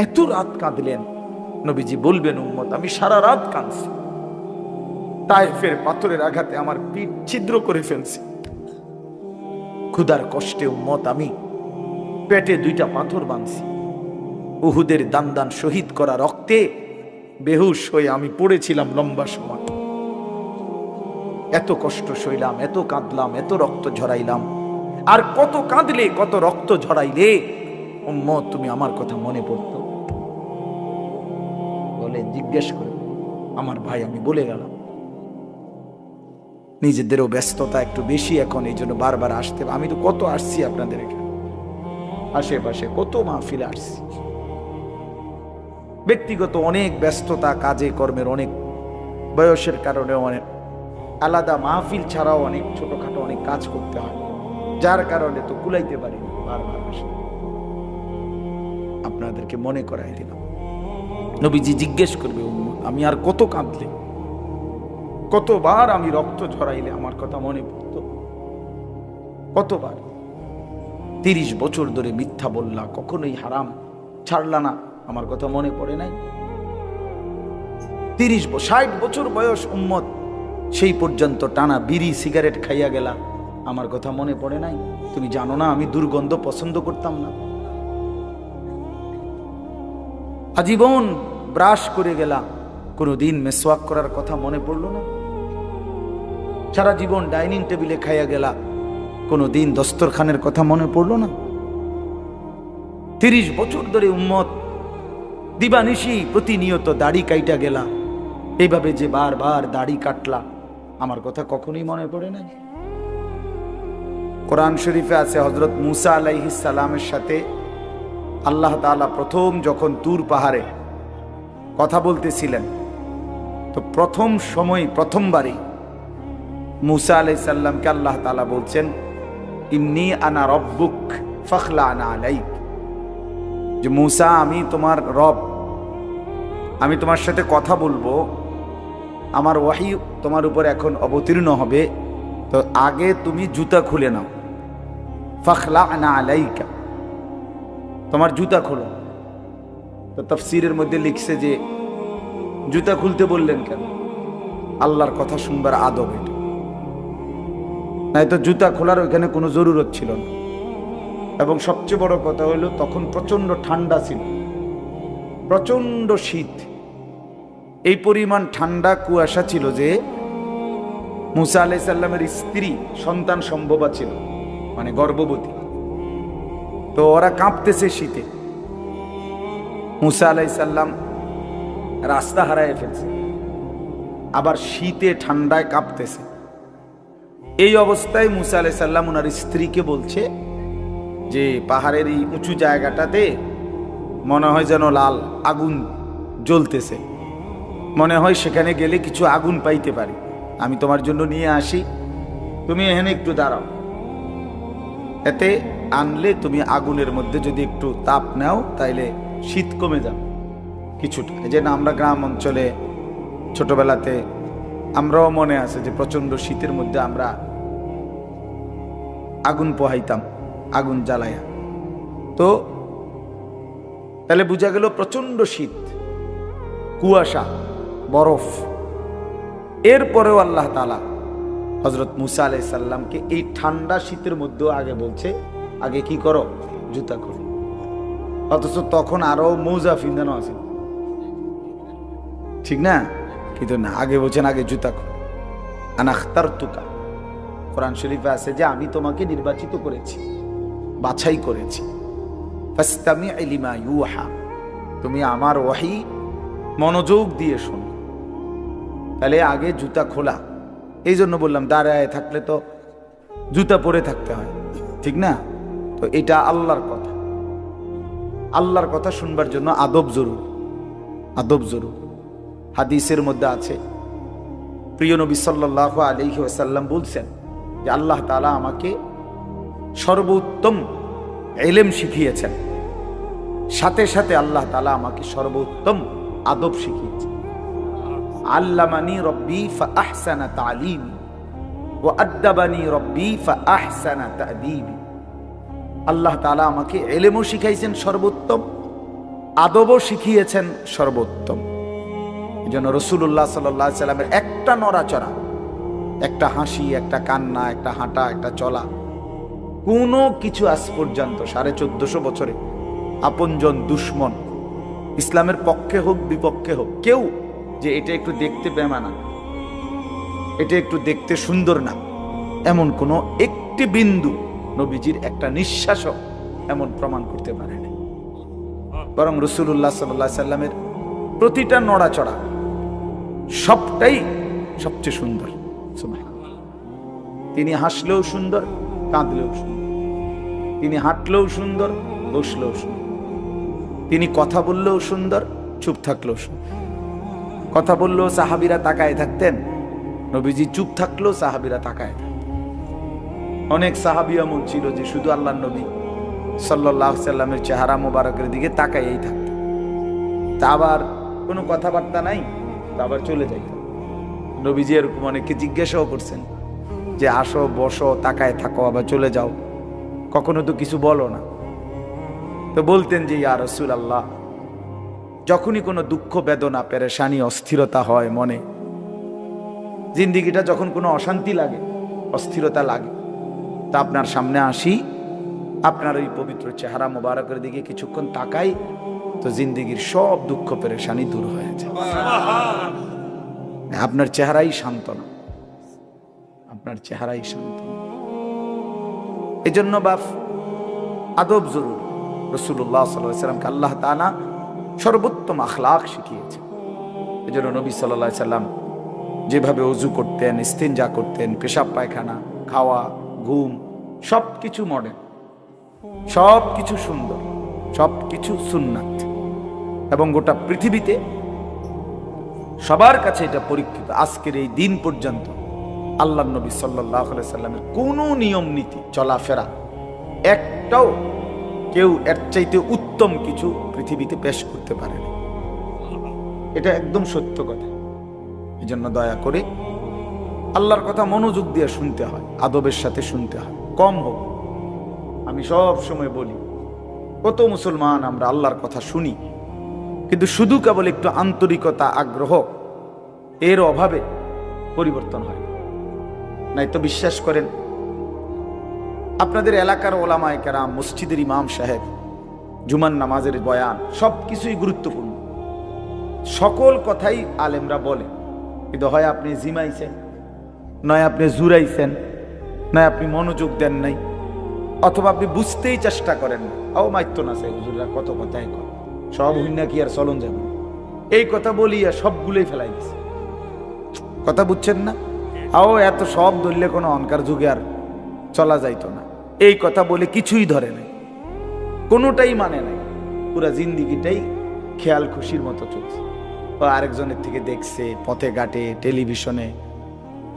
এত রাত কাঁদলেন। নবীজি বলবেন, উম্মত আমি সারা রাত কাঁদছি, তায়েফের পাথরের আঘাতে আমার পিঠ ছিদ্র করে ফেলছি, ক্ষুধার কষ্টে উম্মত আমি পেটে 2টা পাথর বাঁধছি, উহুদের দান দান শহীদ করা রক্তে বেহুশ হয়ে আমি পড়েছিলাম লম্বা সময়, এত কষ্ট সইলাম, এত কাঁদলাম, এত রক্ত ঝরাইলাম, আর কত কাঁদলে কত রক্ত ঝরাইলে উম্মত তুমি আমার কথা মনে পড়তো? বলে জিজ্ঞেস করে আমার ভাই, আমি বলে গেলাম। নিজেদেরও ব্যস্ততা একটু বেশি এখন, এই জন্য বারবার আসতে, আমি তো কত আসছি আপনাদের এখানে, আশেপাশে কত মাহফিলে আসছি, ব্যক্তিগত অনেক ব্যস্ততা, কাজে কর্মের অনেক, বয়সের কারণে অনেক আলাদা মাহফিল ছাড়াও অনেক ছোটখাটো অনেক কাজ করতে হয়, যার কারণে তো কুলাইতে পারি না, বারবার আসে। আপনাদেরকে মনে করাই দিলাম। নবীজি জিজ্ঞেস করবে, উম্মত আমি আর কত কাঁদলে, কতবার আমি রক্ত ঝরাইলে আমার কথা মনে পড়ত, কতবার? 30 বছর ধরে মিথ্যা বললা, কখনোই হারাম ছাড়লা না, আমার কথা মনে পড়ে নাই? 60 বছর বয়স উম্মত, সেই পর্যন্ত টানা বিড়ি সিগারেট খাইয়া গেলা, আমার কথা মনে পড়ে নাই? তুমি জানো না আমি দুর্গন্ধ পছন্দ করতাম না? আজীবন ব্রাশ করে গেলা, কোনোদিন মেসওয়াক করার কথা মনে পড়লো না? সারা জীবন ডাইনিং টেবিলে খাইয়া গেলা, কোনোদিন দস্তরখানের কথা মনে পড়লো না? 30 বছর ধরে উম্মত দিবানিশি প্রতিনিয়ত দাড়ি কাইটা গেলা, এইভাবে যে বারবার দাড়ি কাটলা, আমার কথা কখনোই মনে পড়ে নাই? কোরআন শরীফে আছে হযরত মুসা আলাইহিস সালামের সাথে আল্লাহ তাআলা প্রথম যখন তুর পাহাড়ে কথা বলতেছিলেন, তো প্রথমবারই মুসা আলাইহিস সালামকে আল্লাহ তাআলা বলছেন, ইন্নী আনা রব্বুক ফাখলা'না আলাইক, যে মুসা আমি তোমার রব, আমি তোমার সাথে কথা বলবো, আমার ওয়াহি তোমার উপর এখন অবতীর্ণ হবে, তো আগে তুমি জুতা খুলে নাও, ফাখলা'না আলাইকা, তোমার জুতা খোলো। তো তাফসীরের মধ্যে লিখছে যে জুতা খুলতে বললেন কেন? আল্লাহর কথা শুনবার আদব এটা, নাই তো জুতা খোলার ওইখানে কোনো জরুরত ছিল না। এবং সবচেয়ে বড় কথা হলো তখন প্রচন্ড ঠান্ডা ছিল, প্রচন্ড শীত, এই পরিমাণ ঠান্ডা কুয়াশা ছিল যে মুসা আলাইহিস সালামের স্ত্রী সন্তান সম্ভবা ছিল, মানে গর্ভবতী, তো ওরা কাঁপতেছে শীতে। মুসা আলাইহিস সালাম রাস্তা হারায় ফেলছে, আবার শীতে ঠান্ডায় কাঁপতেছে। এই অবস্থায় মুসা আলাইহিস সালাম ওনার স্ত্রীকে বলছে যে পাহাড়ের এই উঁচু জায়গাটাতে মনে হয় যেন লাল আগুন জ্বলতেছে, মনে হয় সেখানে গেলে কিছু আগুন পাইতে পারি, আমি তোমার জন্য নিয়ে আসি, তুমি এখানে একটু দাঁড়াও, এতে আনলে তুমি আগুনের মধ্যে যদি একটু তাপ নাও তাইলে শীত কমে যাবে কিছুটা। এই যে না, আমরা গ্রাম অঞ্চলে ছোটবেলাতে আমরাও মনে আছে যে প্রচন্ড শীতের মধ্যে আমরা আগুন পোহাইতাম, আগুন জ্বালাইয়া, তো তাহলে বোঝা গেল প্রচন্ড শীত, কুয়াশা, বরফ। এরপরেও আল্লাহ তাআলা হযরত মুসা আলাইহিস সালামকে এই ঠান্ডা শীতের মধ্যেও আগে বলছে, আগে কি করো, জুতা করো। অথচ তখন আরো মৌজা ফিন্দানো আছে, ঠিক না? কিন্তু না, আগে বলছেন আগে জুতা করো। আনা আখতারতুকা, কোরআন শরীফে আছে যে আমি তোমাকে নির্বাচিত করেছি, বাছাই করেছি, ফাসতামি' লিমা ইউহা, তুমি আমার ওয়াহি মনোযোগ দিয়ে শোনো। তাহলে আগে জুতা খোলা, এই জন্য বললাম দাঁড়ায় থাকলে তো জুতা পরে থাকতে হয়, ঠিক না? তো এটা আল্লাহর কথা, আল্লাহর কথা শুনবার জন্য আদব জরুরি, আদব জরুরি। হাদিসের মধ্যে আছে প্রিয় নবী সাল্লাল্লাহু আলাইহি ওয়াসাল্লাম বলছেন যে আল্লাহ তাআলা আমাকে সর্বোত্তম ইলম শিখিয়েছেন, সাথে সাথে আল্লাহ তাআলা আমাকে সর্বোত্তম আদব শিখিয়েছেন। আল্লামানি রব্বি ফাআহসানা তা'লিমি ওয়া আদ্দাবানি রব্বি ফাআহসানা তা'দীবি। আল্লাহ তাআলা আমাকে ইলমও শিখাইছেন সর্বোত্তম, আদবও শিখিয়েছেন সর্বোত্তম। এই জন্য রাসূলুল্লাহ সাল্লাল্লাহু আলাইহি সাল্লামের একটা নড়াচড়া, একটা হাসি, একটা কান্না, একটা হাঁটা, একটা চলা, কোনো কিছু আজ পর্যন্ত 1450 বছরে আপনজন দুশ্মন, ইসলামের পক্ষে হোক বিপক্ষে হোক, কেউ যে এটা একটু দেখতে বেমানা, এটা একটু দেখতে সুন্দর না, এমন কোনো একটি বিন্দু নবীজির একটা নিঃশ্বাসও এমন প্রমাণ করতে পারেনি। বরং রাসূলুল্লাহ সাল্লাল্লাহু আলাইহি সাল্লামের প্রতিটা নড়াচড়া সবটাই সবচেয়ে সুন্দর। সুবহানাল্লাহ। তিনি হাসলেও সুন্দর, কাঁদলেও সুন্দর, তিনি হাঁটলেও সুন্দর, বসলেও সুন্দর, তিনি কথা বললেও সুন্দর, চুপ থাকলেও সুন্দর। কথা বললেও সাহাবীরা তাকায় থাকতেন, নবীজি চুপ থাকলেও সাহাবীরা তাকায় থাকতেন। অনেক সাহাবী এমন ছিল যে শুধু আল্লাহর নবী সাল্লাল্লাহু আলাইহি সাল্লামের চেহারা মোবারকের দিকে তাকাইয়েই থাকতেন, তা আবার কোনো কথাবার্তা নাই, তা আবার চলে যাইত। নবীজি এরকম অনেককে জিজ্ঞাসাও করছেন যে আসো, বসো, তাকায় থাকো, আবার চলে যাও, কখনো তো কিছু বলো না। তো বলতেন যে ইয়া রাসূলুল্লাহ, যখনই কোনো দুঃখ, বেদনা, পেরেশানি, অস্থিরতা হয় মনে, জিন্দিগিটা যখন কোনো অশান্তি লাগে, অস্থিরতা লাগে, তা আপনার সামনে আসি, আপনার ওই পবিত্র চেহারা মোবারকের দিকে কিছুক্ষণ তাকাই, তো জিন্দিগির সব দুঃখ পেরেশানি দূর হয়ে যায়। আপনার চেহারাই সান্ত্বনা, আপনার চেহারাই সান্ত্বনা। এই জন্য বাপ আদব জরুরি। রাসূলুল্লাহ সাল্লাল্লাহু আলাইহি সাল্লামকে আল্লাহ তাআলা সর্বোত্তম আখলাক শিখিয়েছেন। এই জন্য নবী সাল্লাল্লাহু আলাইহি সাল্লাম যেভাবে ওযু করতেন, ইস্তিনজা করতেন, পেশাব পায়খানা, খাওয়া, ঘুম, সব কিছু মডেল, সব কিছু সুন্দর, সব কিছু সুন্নাত, এবং গোটা পৃথিবীতে সবার কাছে এটা পরীক্ষিত। আজকের এই দিন পর্যন্ত আল্লাহর নবী সাল্লাল্লাহু আলাইহি সাল্লামের কোনো নিয়ম নীতি, চলাফেরা একটাও কেউ এর চাইতে উত্তম কিছু পৃথিবীতে পেশ করতে পারেনি। এটা একদম সত্য কথা। এই জন্য দয়া করে আল্লাহর কথা মনোযোগ দিয়ে শুনতে হয়, আদবের সাথে শুনতে হয়, কম হোক। আমি সব সময় বলি, কত মুসলমান আমরা আল্লাহর কথা শুনি, কিন্তু শুধু কেবল একটু আন্তরিকতা, আগ্রহ, এর অভাবে পরিবর্তন হয় নাই। তো বিশ্বাস করেন, আপনাদের এলাকার ওলামায়ে কেরাম, মসজিদের ইমাম সাহেব, জুমার নামাজের বয়ান, সবকিছুই গুরুত্বপূর্ণ, সকল কথাই আলেমরা বলে, কিন্তু হয় আপনি জিমাইছেন, নয় আপনি জুরাইছেন, নয় আপনি মনোযোগ দেন নাই, অথবা আপনি বুঝতেই চেষ্টা করেন না। ও মাইতো না, সে হুজুররা কত কথাই কয়, সব হইনা কি আর চলন যাবে, এই কথা বলিয়া সবগুলোই ফেলাই দিছে। কথা বুঝছেন না? আও এত সব ধরলে কোনো অনকার যুগে আর চলা যাইতো না, এই কথা বলে কিছুই ধরে নাই, কোনোটাই মানে নাই, পুরা জিন্দিগিটাই খেয়াল খুশির মতো চলছে। ও আরেকজনের থেকে দেখছে, পথে ঘাটে, টেলিভিশনে,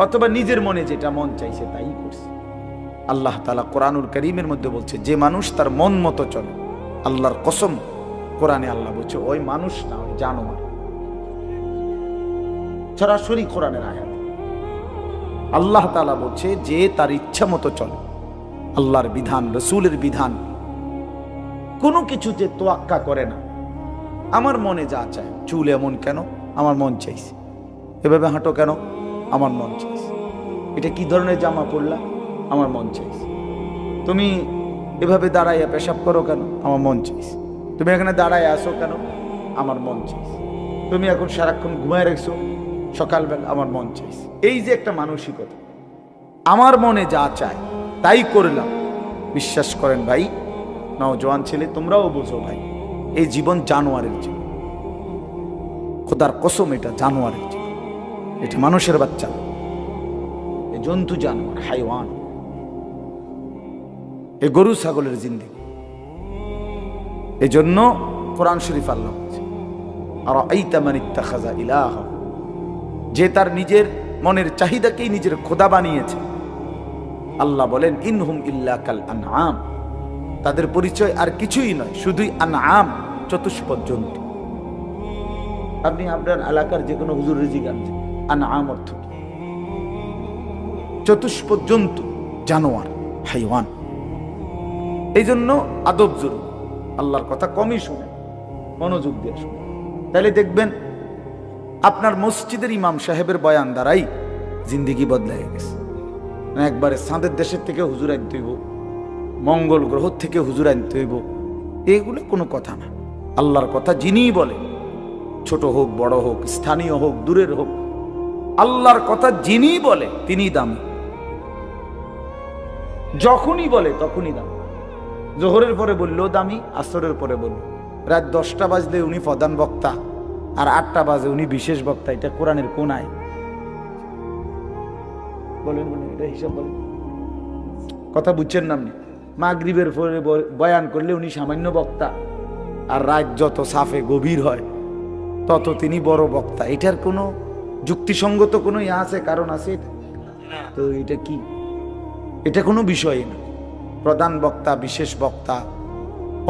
অথবা নিজের মনে যেটা মন চাইছে তাই করছে। আল্লাহ তাআলা কোরআনুল কারীমের মধ্যে বলছে, যে মানুষ তার মন মতো চলে, আল্লাহর কসম, কোরআনে আল্লাহ বলছে ওই মানুষ না, ওই জানোয়ার। সরাসরি কোরআনের আয়াত আল্লাহ তাআলা বলছে যে তার ইচ্ছা মতো চলে, আল্লাহর বিধান, রাসূলের বিধান, কোনো কিছু যে তোয়াক্কা করে না, আমার মনে যা চায়, চুল এমন কেন, আমার মন চাইছে, এভাবে হাঁটো কেন, আমার মন চাইছে, এটা কি ধরনের জামা পরলা, আমার মন চাইছে, তুমি এভাবে দাঁড়াইয়া পেশাব করো কেন, আমার মন চাইছে, তুমি এখানে দাঁড়ায় আসো কেন, আমার মন চাইছে, তুমি এখন সারাক্ষণ ঘুমায় রাখছো সকালবেলা, আমার মন চাইছে। এই যে একটা মানসিকতা, আমার মনে যা চায় তাই করলাম, বিশ্বাস করেন ভাই, নওজোয়ান ছেলে তোমরাও বোঝো ভাই, এই জীবন জানোয়ারের জীবন, খোদার কসম, এটা জানোয়ারের জীবন, এটা মানুষের বাচ্চা, এ জন্তু জানোয়ার, হাইওয়ান, এ গরু ছাগলের জিন্দেগি। এই জন্য কোরআন শরীফ আল্লাহ বলছে, আরাআইতা মান ইত্তাখাযা ইলাহা, যে তার নিজের মনের চাহিদাকেই নিজের খোদা বানিয়েছে। আল্লাহ বলেন ইনহুম ইল্লা কাল আনআম, তাদের পরিচয় আর কিছুই নয়, শুধুই আনআম, চতুষ্পদ জন্তু। আপনি আপনার এলাকার যে কোনো হুজুরের জিজ্ঞাসা করেন আনআম অর্থ কি, চতুষ্পদ জন্তু, জানোয়ার, হাইওয়ান। এই জন্য আদব জরুরি, আল্লাহর কথা কমই শুনে, মনোযোগ দিয়ে শুনুন, তাহলে দেখবেন আপনার মসজিদের ইমাম সাহেবের বয়ান দ্বারাই জিন্দিগি বদলাই গেছে। একবারে চাঁদের দেশের থেকে হুজুর আনতে হইব, মঙ্গল গ্রহ থেকে হুজুর আনতে হইব, এগুলো কোনো কথা না। আল্লাহর কথা যিনি বলে, ছোট হোক বড় হোক, স্থানীয় হোক দূরের হোক, আল্লাহর কথা যিনি বলে তিনি দামি। যখনই বলে তখনই দামি। জোহরের পরে বললেও দামি, আসরের পরে বলল, রাত 10টা বাজলে উনি প্রধান বক্তা, আর 8টা বাজে উনি বিশেষ বক্তা। এটা কোরআনের কোন আয়? বলেন বলেন, এটা হিসাব বলেন। কথা বুঝছেন না আপনি? মাগরিবের পরে বয়ান করলে উনি সামান্য বক্তা, আর রাত যত সাফে গভীর হয় তত তিনি বড় বক্তা। এটার কোনো যুক্তিসঙ্গত কোনো ইয়া আছে, কারণ আছে? তো এটা কি? এটা কোনো বিষয় না। প্রধান বক্তা, বিশেষ বক্তা,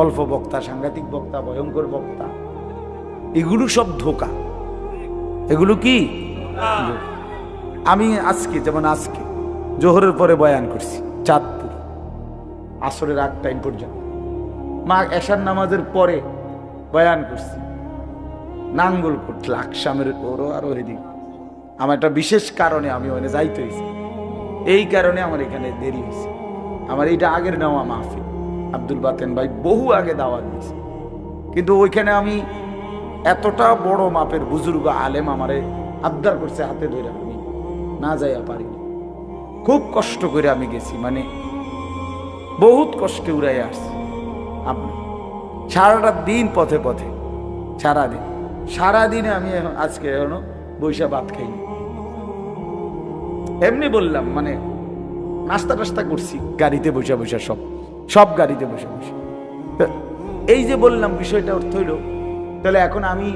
অল্প বক্তা, সাংঘাতিক বক্তা, ভয়ঙ্কর বক্তা, এগুলো সব ধোঁকা। এগুলো কি? আমি আজকে যেমন আজকে জোহরের পরে বয়ান করছি চাঁদপুর, আসরের 8 টাইম পর্যন্ত। মা এশার নামাজের পরে বয়ান করছি নাঙ্গলকোট, লাকসামের ওরও আরো এদিক। আমার একটা বিশেষ কারণে আমি ওখানে যাইতে হয়েছি, এই কারণে আমার এখানে দেরি হয়েছে। আমার এইটা আগের নেওয়া মাহফিল, আব্দুল বাতেন ভাই বহু আগে দাওয়াত দিয়েছে, কিন্তু ওইখানে আমি এতটা বড় মাপের বুজুর্গ আলেম আমারে আবদার করছে হাতে ধরে, আমি না যাইয়া পারিনি। খুব কষ্ট করে আমি গেছি, মানে বহুত কষ্টে উড়াই আসছি। আপনি সারাটা দিন পথে পথে, সারাদিনে আমি আজকে এখনো বৈশা ভাত খাইনি। এমনি বললাম, মানে নাস্তা টাস্তা করছি গাড়িতে বসে বসে, সব গাড়িতে বসে বসে। এই যে বললাম বিষয়টা অর্থ হইল, তাহলে এখন আমি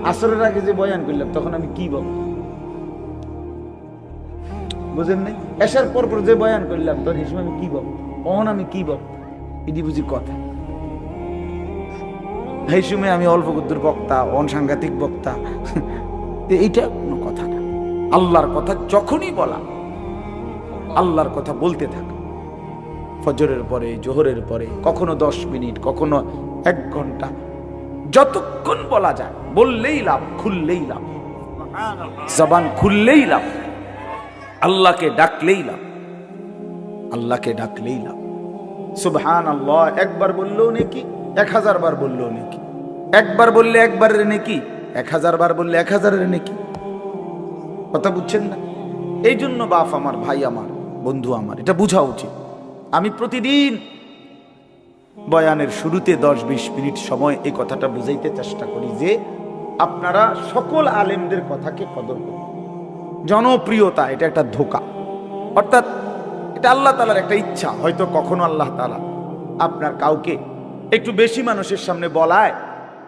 আসরের আগে যে বয়ান করলাম তখন আমি কি বলব? বুঝেন নাই? এসার পর যে বয়ান করলাম তখন এই সময় আমি কি বলব? অহন আমি কি বলব? এটি বুঝি কথা? এই সময় আমি অল্প কুদ্দুর বক্তা, অনসাংঘাতিক বক্তা, এইটা কোনো কথা না। আল্লাহর কথা যখনই বলা, আল্লাহর কথা বলতে থাকা। ফজরের পরে, জোহরের পরে, কখনো 10 মিনিট, কখনো 1 ঘন্টা, যতক্ষণ বলা যায় বললেই লাভ, খুললেই লাভ, জবান খুললেই লাভ, আল্লাহকে ডাকলেই লাভ, আল্লাহকে ডাকলেই লাভ। সুবহানাল্লাহ একবার বললেও নেকি, 1000 বার বললেও নেকি। একবার বললে একবারের নেকি, 1000 বার বললে 1000-এর নেকি। কথা বুঝছেন না? এই জন্য বাপ আমার, ভাই আমার, বন্ধু আমার, এটা বোঝা উচিত। আমি প্রতিদিন বয়ানের শুরুতে 10-20 মিনিট সময় এই কথাটা বুঝাইতে চেষ্টা করি যে আপনারা সকল আলেমদের কথাকে কদর করুন। জনপ্রিয়তা এটা একটা ধোঁকা, অর্থাৎ এটা আল্লাহ তাআলার একটা ইচ্ছা। হয়তো কখনো আল্লাহ তাআলা আপনার কাউকে একটু বেশি মানুষের সামনে বলায়,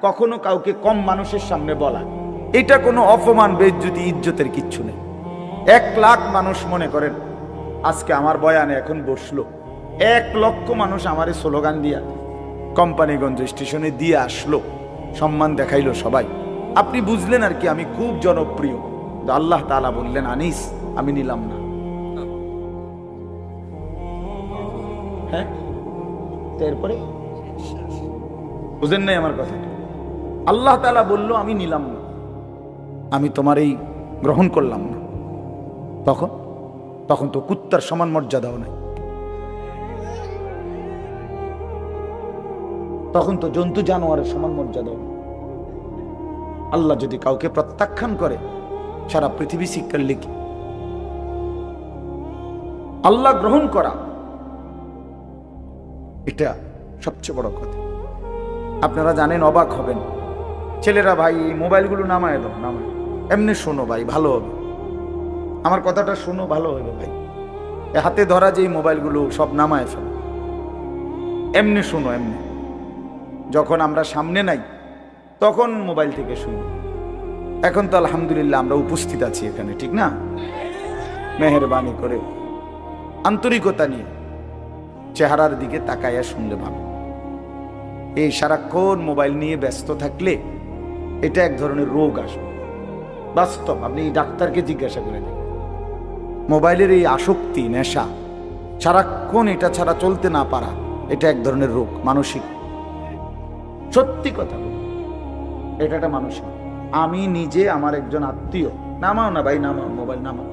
কখনো কাউকে কম মানুষের সামনে বলায়। এটা কোনো অপমান, বেইজ্জতি, ইজ্জতের কিচ্ছু নেই। 1 লাখ মানুষ মনে করেন আজকে আমার বয়ানে এখন বসলো, 1 লক্ষ মানুষ আমারে স্লোগান দিয়া কোম্পানিগঞ্জ স্টেশনে দিয়ে আসলো, সম্মান দেখাইলো সবাই। আপনি বুঝলেন আর কি আমি খুব জনপ্রিয়। আল্লাহ তাআলা বললেন আনিস, আমি নিলাম না। হ্যাঁ, এরপরে বুঝেন নাই আমার কথা? আল্লাহ তাআলা বললো আমি নিলাম না, আমি তোমার এই গ্রহণ করলাম না। তখন তো কুত্তার সমান মর্যাদাও নাই, তখন তো জন্তু জানোয়ারের সমান মর্যাদাও নাই। আল্লাহ যদি কাউকে প্রত্যাখ্যান করে, সারা পৃথিবী শিক্ষার লিখি। আল্লাহ গ্রহণ করা এটা সবচেয়ে বড় কথা। আপনারা জানেন, অবাক হবেন। ছেলেরা ভাই এই মোবাইলগুলো নামায় দাও, নামায়, এমনি শোনো ভাই, ভালো হবে। আমার কথাটা শোনো, ভালো হবে ভাই। হাতে ধরা যে মোবাইলগুলো সব নামায় ফেলো, এমনি শোনো, এমনি। যখন আমরা সামনে নাই তখন মোবাইল থেকে শুনি। এখন তো আলহামদুলিল্লাহ আমরা উপস্থিত আছি এখানে, ঠিক না? মেহেরবানি করে আন্তরিকতা নিয়ে চেহারার দিকে তাকাইয়া শুনলে ভালো। এই সারাক্ষণ মোবাইল নিয়ে ব্যস্ত থাকলে এটা এক ধরনের রোগ আসবে, বাস্তব। আপনি এই ডাক্তারকে জিজ্ঞাসা করে দেখেন, মোবাইলের এই আসক্তি, নেশা, সারাক্ষণ এটা ছাড়া চলতে না পারা, এটা এক ধরনের রোগ, মানসিক। সত্যি কথা বলি, এটা একটা মানুষ না। আমি নিজে আমার একজন আত্মীয়, নামাও না ভাই, নামাও মোবাইল নামাও।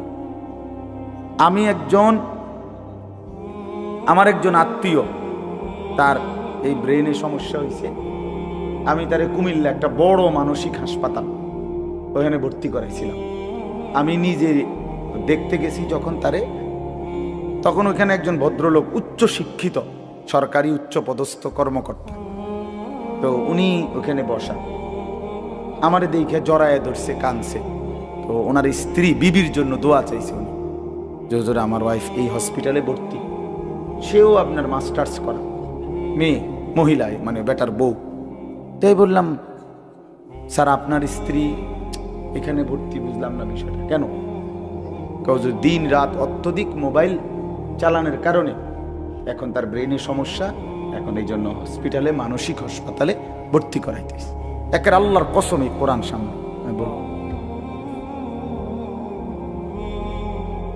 আমার একজন আত্মীয়, তার এই ব্রেনে সমস্যা হয়েছে। আমি তারে কুমিল্লা একটা বড় মানসিক হাসপাতাল, ওখানে ভর্তি করাইছিলাম। আমি নিজে দেখতে গেছি যখন তারে, তখন ওখানে একজন ভদ্রলোক, উচ্চ শিক্ষিত সরকারি উচ্চ পদস্থ কর্মকর্তা, তো উনি ওখানে বসা। আমারে দেখে জড়ায় ধরছে, কানছে। তো ওনার স্ত্রী বিবির জন্য দোয়া চাইছে উনি, যে হুজুর আমার ওয়াইফ এই হসপিটালে ভর্তি, সেও আপনার মাস্টার্স করা মেয়ে, মহিলায় মানে বেটার বউ। তাই বললাম, স্যার আপনার স্ত্রী এখানে ভর্তি, বুঝলাম না বিষয়টা কেন। দিন রাত অত্যধিক মোবাইল চালানোর কারণে এখন তার ব্রেনের সমস্যা, এখন এই জন্য হসপিটালে, মানসিক হাসপাতালে ভর্তি করাইতেছে। একের আল্লাহর কসম, এই কোরআন সামনে আমি বলবো।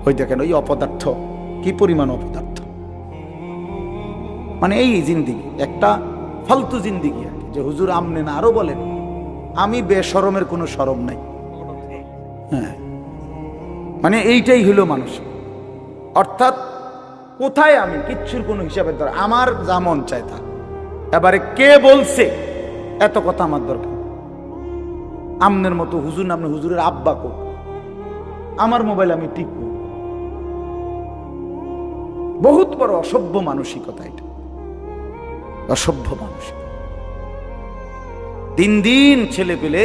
ওই দেখেন ওই অপদার্থ, কি পরিমাণ অপদার্থ, মানে এই জিন্দিগি একটা ফালতু জিন্দিগি আর কি। যে হুজুর আমনে না, আরো বলেন আমি বেশরমের কোনো শরম নাই। হ্যাঁ, মানে এইটাই হলো মানুষ। অর্থাৎ কোথায় আমি কিচ্ছুর কোনো হিসাবের দরকার, আমার যা মন চায় তা। এবারে কে বলছে এত কথা আমার দরকার। আমনের মতো হুজুর নামনে হুজুরের আব্বা কো, আমার মোবাইল আমি টিপব। বহুত বড় অসভ্য মানসিকতা এটা, অসভ্য মানসিকতা। দিন দিন ছেলে পেলে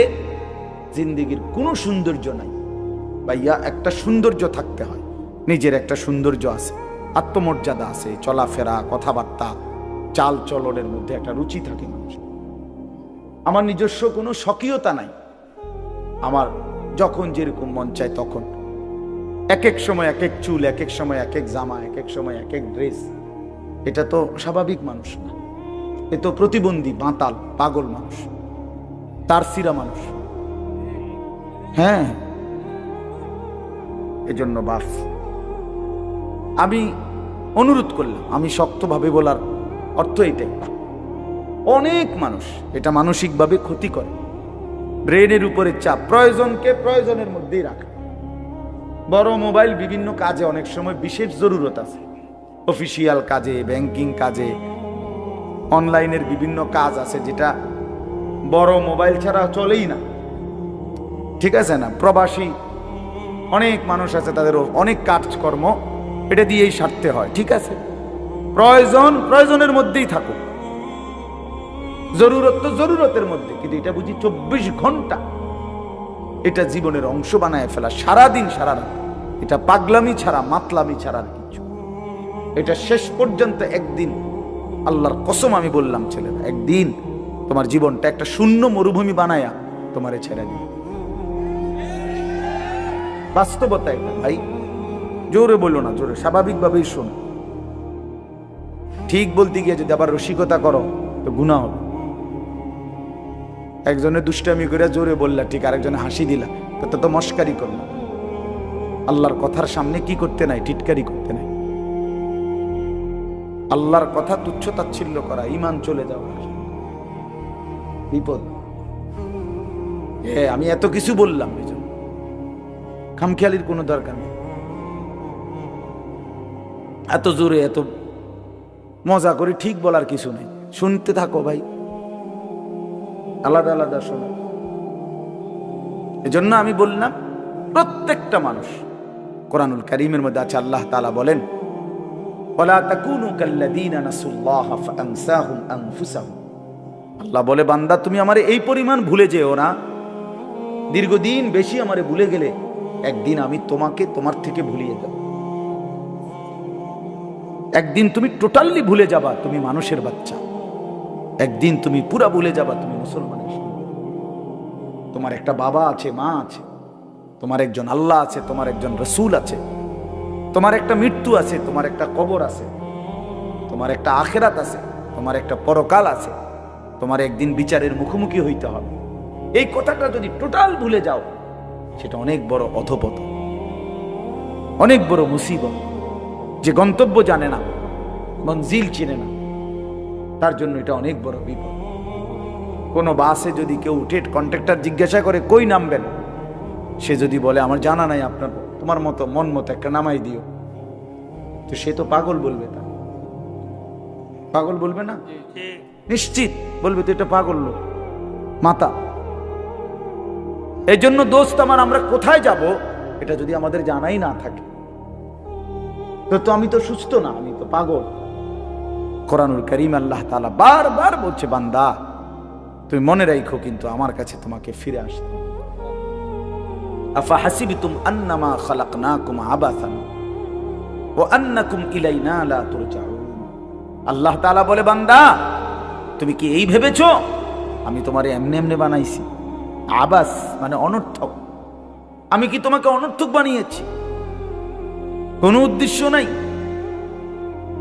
জিন্দিগির কোনো সৌন্দর্য নাই ভাইয়া। একটা সৌন্দর্য থাকতে হয়, নিজের একটা সৌন্দর্য আছে, আত্মমর্যাদা আছে, চলাফেরা, কথাবার্তা, চাল চলনের মধ্যে একটা রুচি থাকে মানুষ। আমার নিজস্ব কোনো স্বকীয়তা নাই। আমার যখন যেরকম মন চায় তখন, এক এক সময় এক এক চুল, এক এক সময় এক এক জামা, এক এক সময় এক এক ড্রেস। এটা তো স্বাভাবিক মানুষ না, এ তো প্রতিবন্ধী, বাঁতাল, পাগল মানুষ, তার সিরা মানুষ। হ্যাঁ, এজন্য বাস আমি অনুরোধ করলাম, আমি শক্তভাবে বলার অর্থ এটাই। অনেক মানুষ এটা মানসিকভাবে ক্ষতি করে, ব্রেনের উপরে চাপ, প্রয়োজনকে প্রয়োজনের মধ্যেই রাখে। বড় মোবাইল বিভিন্ন কাজে অনেক সময় বিশেষ জরুরত আছে, অফিসিয়াল কাজে, ব্যাংকিং কাজে, অনলাইনের বিভিন্ন কাজ আছে যেটা বড় মোবাইল ছাড়া চলেই না। ঠিক আছে না? প্রবাসী অনেক মানুষ আছে, তাদের অনেক কাজকর্ম এটা দিয়েই সারতে হয়। ঠিক আছে, প্রয়োজনের মধ্যেই থাকুক, জরুরত তো জরুরতের মধ্যে, কিন্তু এটা বুঝি 24 ঘন্টা এটা জীবনের অংশ বানায় ফেলা, সারাদিন সারা রাত। এটা পাগলামি ছাড়া, মাতলামি ছাড়া আর কিছু। এটা শেষ পর্যন্ত একদিন, আল্লাহর কসম আমি বললাম ছেলেরা, একদিন তোমার জীবনটা একটা শূন্য মরুভূমি বানায়া তোমারে ছেড়ে দিবে। বাস্তবতা এটা ভাই, জোরে বলো না, জোরে স্বাভাবিকভাবেই শোনো। ঠিক বলতে গিয়ে যদি আবার রসিকতা করো তো গুনাহ হবে। একজনে দুষ্টামি করে জোরে বললা ঠিক, আরেকজনে হাসি দিলা, তো মস্কারি করলো। আল্লাহর কথার সামনে কি করতে নাই? টিটকারি করতে নাই। আল্লাহর কথা তুচ্ছ তাচ্ছিল্য করা, ঈমান চলে যাওয়া, বিপদ। আমি এত কিছু বললাম, খামখেয়ালির কোনো দরকার নেই। এত জোরে এত মজা করে ঠিক বলার কিছু নেই, শুনতে থাকো ভাই, আলাদা আলাদা শোনো। এজন্য আমি বললাম প্রত্যেকটা মানুষ, কোরআনুল কারীমের মধ্যে আছে, আল্লাহ তাআলা বলেন, ওয়ালা তাকুনু কাল্লাযীনা নাসুল্লাহা ফাআনসাহুম আনফুসাহুম। আল্লাহ বলে, বান্দা তুমি আমারে এই পরিমাণ ভুলে যেও না, দীর্ঘদিন বেশি আমারে ভুলে গেলে একদিন আমি তোমাকে তোমার থেকে ভুলিয়ে দেব। একদিন তুমি টোটালি ভুলে যাবা তুমি মানুষের বাচ্চা, একদিন তুমি পুরা ভুলে যাবা তুমি মুসলমানের। তোমার একটা বাবা আছে, মা আছে, তোমার একজন আল্লাহ আছে, তোমার একজন রসুল আছে, তোমার একটা মৃত্যু আছে, তোমার একটা কবর আছে, তোমার একটা আখিরাত আছে, তোমার একটা পরকাল আছে, তোমার একদিন বিচারের মুখোমুখি হইতে হবে। এই কথাটা যদি টোটাল ভুলে যাও, সেটা অনেক বড় অধপতন, অনেক বড় মুসিবত। যে গন্তব্য জানে না, মঞ্জিল চিনে না, তার জন্য এটা অনেক বড় বিপদ। কোনো বাসে যদি কেউ উঠে কন্ট্রাক্টর জিজ্ঞাসা করে কই নামবেন, সে যদি বলে আমার জানা নাই, আপনার তোমার মতো মন মতো একটা নামাই দিও, তো সে তো পাগল বলবে। তা পাগল বলবে না? নিশ্চিত বলবে তো এটা পাগল লোক, মাতা। এই জন্য দোস্ত আমার, আমরা কোথায় যাব এটা যদি আমাদের জানাই না থাকে, তো আমি তো সুস্থ না, আমি তো পাগল। কোরআনুল কারীম আল্লাহ তাআলা বারবার বলছে, বান্দা তুমি মনে রাখো কিন্তু আমার কাছে তোমাকে ফিরে আসতে। আফা হাসিবতুম আন্নামা খালাকনাকুম আবাসান ওয়া আন্নাকুম ইলাইনা লা তুরজাউন। আল্লাহ তাআলা বলে, বান্দা তুমি কি এই ভেবেছো আমি তোমারে এমনি এমনি বানাইছি? আবাস মানে অনর্থক। আমি কি তোমাকে অনর্থক বানিয়েছি? কোনো উদ্দেশ্য নাই,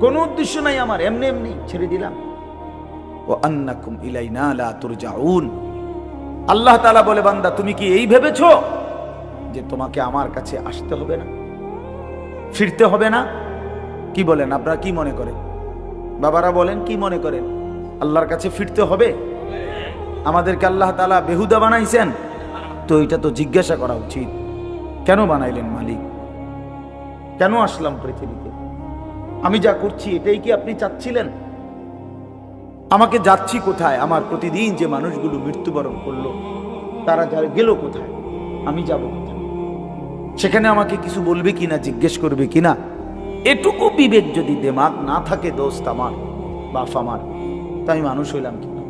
কোনো উদ্দেশ্য নাই আমার, এমনি এমনি ছেড়ে দিলাম। ওয়া আন্নাকুম ইলাইনা লা তুরজাউন। আল্লাহ তাআলা বলে, বান্দা তুমি কি এই ভেবেছো যে তোমাকে আমার কাছে আসতে হবে না, ফিরতে হবে না? কি বলেন আপনারা, কি মনে করেন? বাবারা বলেন, কি মনে করেন? আল্লাহর কাছে ফিরতে হবে? আমাদেরকে আল্লাহ তাআলা বেহুদা বানাইছেন? তো এটা তো জিজ্ঞাসা করা উচিত, কেন বানাইলেন মালিক? কেন আসলাম পৃথিবীতে? আমি যা করছি এটাই কি আপনি চাচ্ছিলেন? আমাকে যাচ্ছি কোথায়? আমার প্রতিদিন যে মানুষগুলো মৃত্যুবরণ করলো তারা গেল কোথায়? আমি যাব কোথায়? সেখানে আমাকে কিছু বলবে কিনা, জিজ্ঞেস করবে কিনা? এটুকু বিবেক যদি দিমাগ না থাকে দোস্ত আমার, বাপ আমার, তো আমি মানুষ হইলাম কিনা?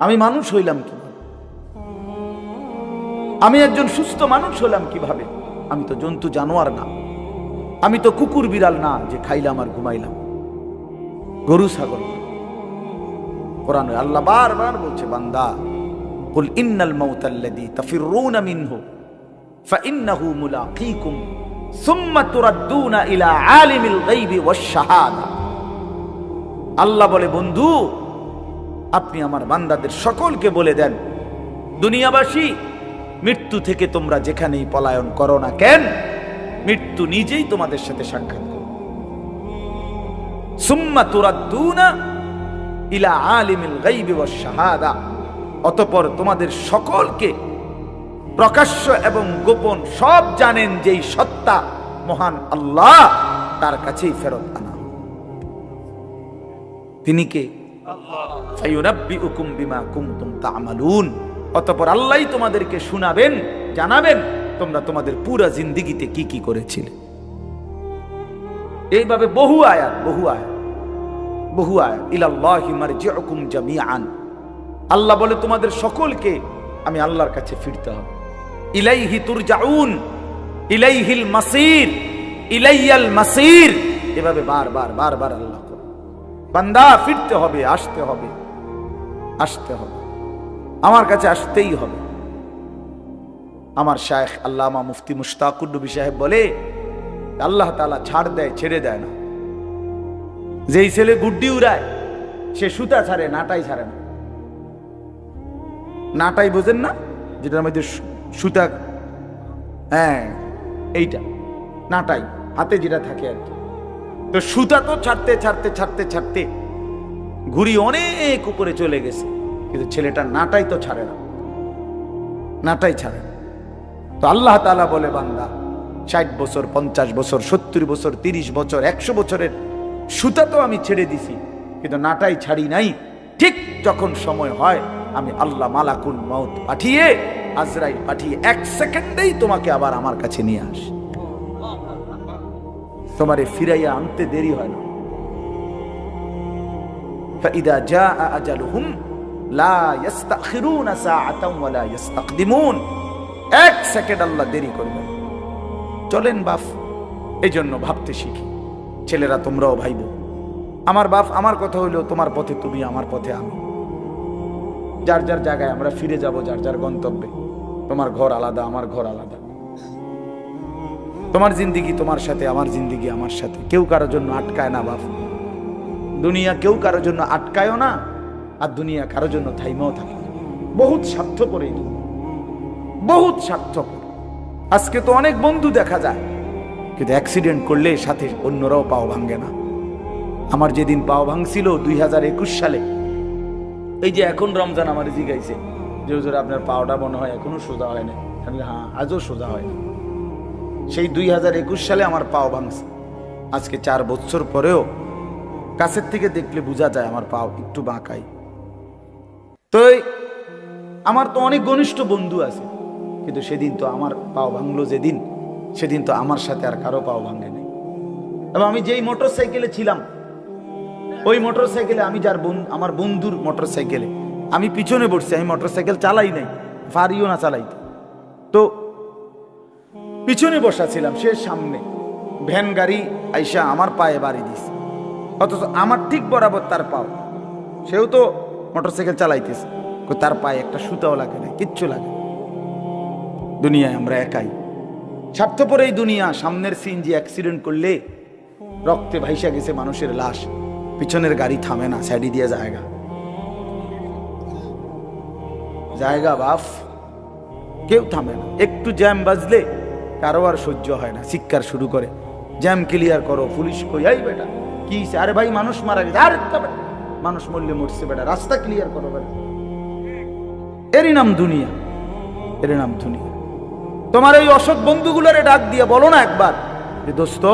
আমি মানুষ হইলাম কিভাবে? আমি একজন সুস্থ মানুষ হলাম কিভাবে? আমি তো জন্তু জানোয়ার না, আমি তো কুকুর বিড়াল না যে খাইলাম আর ঘুমাইলাম, গরু ছাগল। কোরআনে আল্লাহ বারবার বলছে, বান্দা কুল ইন্নাল মাউতাল্লাযী তাফিররুনা মিনহু ফাইন্নাহু মুলাকীকুম সুম্মা তুরাদ্দুনা ইলা আলিমিল গায়বি ওয়াশ শাহাদা। আল্লাহ বলে, বন্ধু আপনি আমার বান্দাদের সকলকে বলে দেন, দুনিয়াবাসী মৃত্যু থেকে তোমরা যেখানেই পলায়ন করো না কেন, মৃত্যু নিজেই তোমাদের সাথে সাক্ষাৎ করবে। সুম্মা তুরাদ্দুনা ইলা আলিমিল গায়বি ওয়াশ শাহাদা। অতঃপর তোমাদের সকলকে প্রকাশ্য এবং গোপন সব জানেন যেই সত্তা মহান আল্লাহ, তার কাছেই ফেরত আনা। তিনি কে? ফায়ুনাব্বিউকুম বিমা কুনতুম তা'মালুন। অতঃপর আল্লাহই তোমাদেরকে শোনাবেন, জানাবেন তোমরা তোমাদের পুরো জিন্দেগিতে কি কি করেছিলে। এইভাবে বহু আয়াত ইলাল্লাহি মারজিউকুম জামিআন। আল্লাহ বলে তোমাদের সকলকে আমি আল্লাহর কাছে ফিরতে হবে। ইলাইহি তুরজাউন, ইলাইহিল মাসির, ইলাইয়াল মাসির। এভাবে বারবার আল্লাহ করে, বান্দা ফিরতে হবে, আসতে হবে, আমার কাছে আসতেই হবে। আমার শায়েখ আল্লামা মুফতি মুশতাকুর নবী সাহেব বলে, আল্লাহ তাআলা ছাড় দেয়, ছেড়ে দেয় না। যেই ছেলে গুড্ডি উড়ায় সে সুতা ছাড়ে, নাটাই ছাড়ে না। নাটাই বোঝেন না, যেটার মধ্যে সুতা, হ্যাঁ এইটা নাটাই, হাতে যেটা থাকে আর কি। তো সুতা তো ছাড়তে ঘুড়ি অনেক উপরে চলে গেছে, কিন্তু ছেলেটা নাটাই তো ছাড়ে না, নাটাই ছাড়ে না। তো আল্লাহ তাআলা বলে, বান্দা 60 বছর, 50 বছর, 70 বছর, 30 বছর, 100 বছরের সুতা তো আমি ছেড়ে দিছি, কিন্তু নাটাই ছাড়ি নাই। ঠিক যখন সময় হয় আমি আল্লাহ মালাকুল মউত পাঠিয়ে, আজরাইল পাঠিয়ে 1 সেকেন্ডেই তোমাকে আবার আমার কাছে নিয়ে আসি। তোমারে ফিরাইয়া আনতে দেরি হয় না। ফাইদা জাআ আজালুহুম লা ইস্তাখিরুনা সাআতান ওয়া লা ইস্তাকদিমুন। 1 সেকেন্ড আল্লাহ দেরি করবে। চলেন বাপ, এই জন্য ভাবতে শিখি। ছেলেরা তোমরাও ভাইবো, আমার বাপ আমার কথা হইলো তোমার পথে তুমি, আমার পথে আমি। যার যার জায়গায় আমরা ফিরে যাব, যার যার গন্তব্যে। তোমার ঘর আলাদা, আমার ঘর আলাদা। তোমার জিন্দিগি তোমার সাথে, আমার জিন্দিগি আমার সাথে। কেউ কারোর জন্য আটকায় না বাপ। দুনিয়া কেউ কারোর জন্য আটকায়ও না, আর দুনিয়া কারোর জন্য থাইমাও থাকে। বহুত স্বার্থপর এই দুনিয়া, বহুত স্বার্থপর। আজকে তো অনেক বন্ধু দেখা যায়, কিন্তু অ্যাক্সিডেন্ট করলে সাথে অন্যরাও পাও ভাঙ্গে না। আমার যেদিন পাও ভাঙছিল 2021 সালে, এই যে এখন রমজান আমার জিগাইছে যে হুজুর আপনার পাওটা মনে হয় এখনো সোজা হয় না। হ্যাঁ, আজও সোজা হয় না। সেই 2021 সালে আমার পাও ভাঙছে। আজকে 4 বছর পরেও কাছের থেকে দেখলে বোঝা যায় আমার পাও একটু বাঁকাই। তো আমার তো অনেক ঘনিষ্ঠ বন্ধু আছে, কিন্তু সেদিন তো আমার পাও ভাঙলো যেদিন, সেদিন তো আমার সাথে আর কারো পাও ভাঙে নাই। এবং আমি যেই মোটর সাইকেলে ছিলাম, ওই মোটর সাইকেলে আমি আমার বন্ধুর মোটর সাইকেলে আমি পিছনে বসছি। আমি মোটর সাইকেল চালাই নাই, পারিও না চালাইতে। তো পিছনে বসা ছিলাম, সে সামনে। ভ্যান গাড়ি আইসা আমার পায়ে বাড়ি দিছে, অথচ আমার ঠিক বরাবর তার পাও। সেও তো মোটর সাইকেল চালাইতেছে, তার পায়ে একটা সুতাও লাগে না, কিচ্ছু লাগে। দুনিয়ায় আমরা একাই, স্বার্থপর এই দুনিয়া। সামনের সিএনজি অ্যাক্সিডেন্ট করলে রক্তে ভাইসা গেছে মানুষের লাশ, পিছনের গাড়ি থামে না, সাইডি দিয়ে জায়গা জায়গা বাফ, কেউ থামে না। একটু জ্যাম বাজলে কারো আর সহ্য হয় না, চিৎকার শুরু করে, জ্যাম ক্লিয়ার করো। পুলিশ কই, এই বেটা কি? আরে ভাই মানুষ মারা গেছে। আরে মানুষ মরলে মরছে বেটা, রাস্তা ক্লিয়ার করো বেটা। এরই নাম দুনিয়া, এর নাম দুনিয়া। তোমার এই অসৎ বন্ধুগুলোরে ডাক দিয়ে বলো না একবার যে দোস্ত,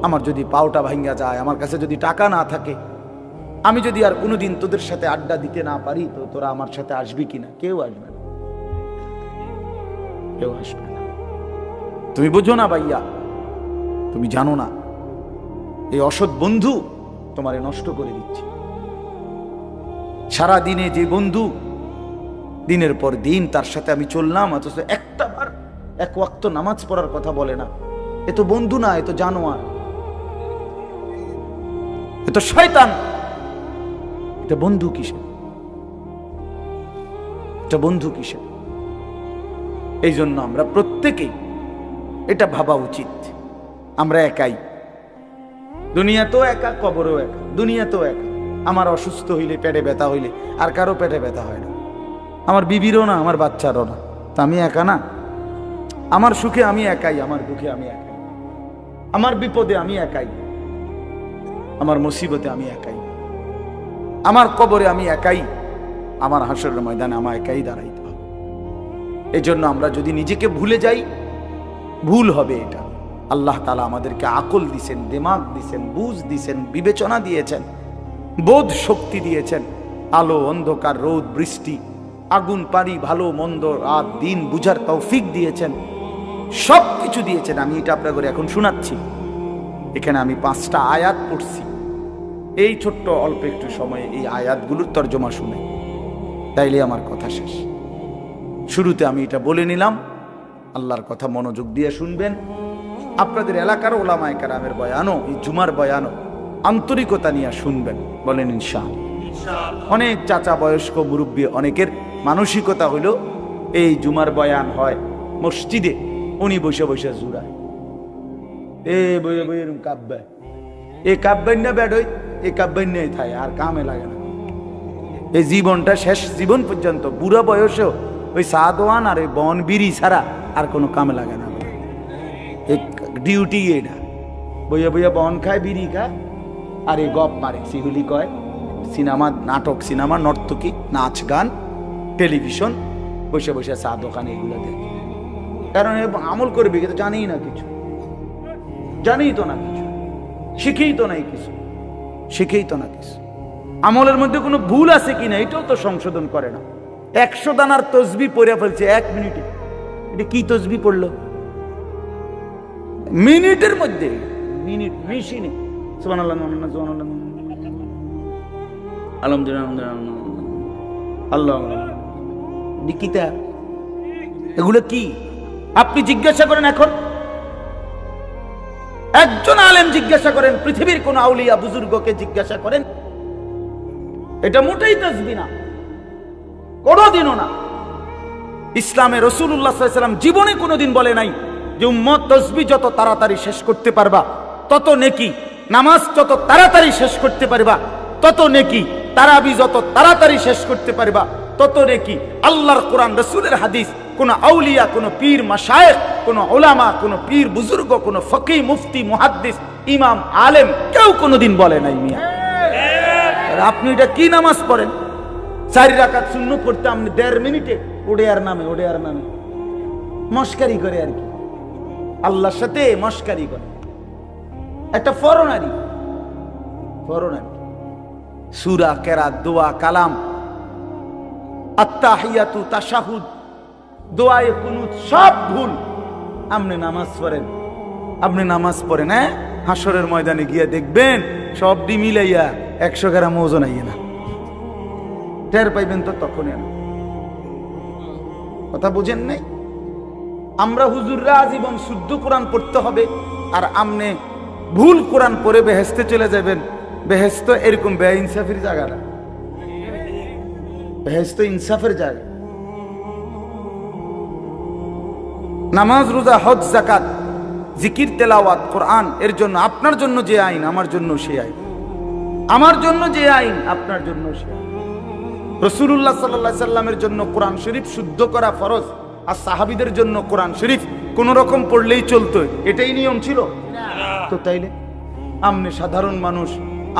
আমার যদি পাওটা ভাঙ্গা যায়, আমার কাছে যদি টাকা না থাকে, আমি যদি আর কোনোদিন তোদের সাথে আড্ডা দিতে না পারি, তো তোরা আমার সাথে আসবি কিনা? কেউ আসবে না, কেউ আসবে না। তুমি বুঝো না ভাইয়া, তুমি জানো না এই অসৎ বন্ধু তোমারে নষ্ট করে দিচ্ছে। সারা দিনে যে বন্ধু, দিনের পর দিন তার সাথে আমি চললাম, অথচ একটা বার এক ওয়াক্ত নামাজ পড়ার কথা বলে না। এ তো বন্ধু না, এ তো জানোয়ার, এ তো শয়তান। এটা বন্ধু কিসে? এটা বন্ধু কিসে? এই জন্য আমরা প্রত্যেকেই এটা ভাবা উচিত, আমরা একাই। দুনিয়া তো একা, কবরও একা। দুনিয়া তো একা। আমার অসুস্থ হইলে, পেটে ব্যথা হইলে আর কারো পেটে ব্যথা হয় না, আমার বিবিরও না, আমার বাচ্চারও না। তা আমি একা না? আমার সুখে আমি একাই, আমার দুঃখে আমি একাই, আমার বিপদে আমি একাই, আমার মুসিবতে আমি একাই, আমার কবরে আমি একাই, আমার হাসরের ময়দানে আমার একাই দাঁড়াইতে হবে। এই জন্য আমরা যদি নিজেকে ভুলে যাই, ভুল হবে। এটা আল্লাহ তাআলা আমাদেরকে আকল দিছেন, দিমাগ দিছেন, বুঝ দিছেন, বিবেচনা দিয়েছেন, বোধ শক্তি দিয়েছেন, আলো অন্ধকার, রোদ বৃষ্টি, আগুন পানি, ভালো মন্দ, রাত দিন বুঝার তৌফিক দিয়েছেন, সব কিছু দিয়েছেন। আমি এটা আপনাদের এখন শোনাচ্ছি। এখানে আমি 5টা আয়াত পড়ছি। এই ছোট্ট অল্প একটু সময়ে এই আয়াতগুলোর তর্জমা শুনে তাইলে আমার কথা শেষ। শুরুতে আমি এটা বলে নিলাম, আল্লাহর কথা মনোযোগ দিয়ে শুনবেন। আপনাদের এলাকার ওলামায়ে কেরামের বয়ানও, এই জুমার বয়ানও আন্তরিকতা নিয়ে শুনবেন, বলেন ইনশাআল্লাহ। অনেক চাচা, বয়স্ক, মুরব্বী, অনেকের মানসিকতা হইল এই জুমার বয়ান হয় মসজিদে, উনি বসে বসে জুড়ায়, এ বইয়ে বইয়ে কাব্যায়, এ কাব্যাই না বেড়ই, এ কাব্যাই নেই থাকে, আর কামে লাগে না। এই জীবনটা শেষ জীবন পর্যন্ত, বুড়া বয়সেও ওই সাদওয়ান আর ওই বন বিড়ি ছাড়া আর কোনো কামে লাগে না। এই ডিউটি এটা, বইয়া বইয়া বন খায়, বিড়ি খায়, আর এই গপ মারে, সিহুলি কয়, সিনেমা, নাটক, সিনেমা, নর্তকী, নাচ গান, টেলিভিশন, বসে বসে চা দোকানে এগুলো দেখে। কারণ আমল করবে কিন্তু জানেই না কিছু, জানেই তো না কিছু, শিখেই তো নাই কিছু, শিখেই তো না কিছু। আমলের মধ্যে কোনো ভুল আছে কিনা এটাও তো সংশোধন করে না। 100 দানার তসবি পড়ে ফেলছে 1 মিনিটে। এটা কি তসবি পড়লো? মিনিটের মধ্যে, মিনিট, মেশিনে। সুবহানাল্লাহ, সুবহানাল্লাহ, আলহামদুলিল্লাহ, আল্লাহ, নিকিতা, এগুলো কি? আপনি জিজ্ঞাসা করেন, এখন একজন আলেম জিজ্ঞাসা করেন, পৃথিবীর কোন আউলিয়া বুজুর্গকে জিজ্ঞাসা করেন, এটা মোটেই তাসবিহ না, কোনদিনও না। ইসলামে রাসূলুল্লাহ সাল্লাল্লাহু আলাইহি ওয়াসাল্লাম জীবনে কোনোদিন বলে নাই যে উম্মত তাসবিহ যত তাড়াতাড়ি শেষ করতে পারবা তত নেকি, নামাজ যত তাড়াতাড়ি শেষ করতে পারবা তত নেকি, তারাবি যত তাড়াতাড়ি শেষ করতে পারবা তত নেকি। আল্লাহর কোরআন, রাসূলের হাদিস, কোন আউলিয়া, কোন পীর মাশায়েখ, কোন উলামা, কোন পীর বুজুর্গ, কোন ফকিহ, মুফতি, মুহাদ্দিস, ইমাম, আলেম কেউ কোনোদিন বলে নাই। মিয়া, আপনি এটা কি নামাজ পড়েন? 4 রাকাত সুন্নত পড়তে আপনি 1.5 মিনিটে ওডে আর নামে মস্কারি করে আর কি, আল্লাহর সাথে মস্কারি করে। একটা ফরনারি সূরা, কেরাত, দোয়া, কালাম, আত্তাহিয়াতু, তাশাহুদ, দোয়ায়ে কুনুত সব ভুল। আপনি নামাজ পড়েন, হ্যাঁ, হাসরের ময়দানে গিয়ে দেখবেন সবটি মিলাইয়া 100 গ্রাম ওজন আইয়ে না, টের পাইবেন তো তখনই। কথা বুঝেন নাই? আমরা হুজুররা আজীবন শুদ্ধ কোরআন পড়তে হবে, আর আমনে ভুল কোরআন পড়ে বেহেশতে চলে যাবেন। বেহেশত এরকম বেইনসাফের জায়গা না, বেহেশত ইনসাফের জায়গা। নামাজ, রোজা, হজ, যাকাত, জিকির, তেলাওয়াত, কোরআন, এর জন্য আপনার জন্য যে আইন আমার জন্য সে আইন, আমার জন্য যে আইন আপনার জন্য সে আইন। রাসূলুল্লাহ সাল্লাল্লাহু আলাইহি সাল্লামের জন্য কোরআন শরীফ শুদ্ধ করা ফরজ, আর সাহাবীদের জন্য কোরআন শরীফ কোন রকম পড়লেই চলতো, এটাই নিয়ম ছিল তো। তাইলে আপনি সাধারণ মানুষ,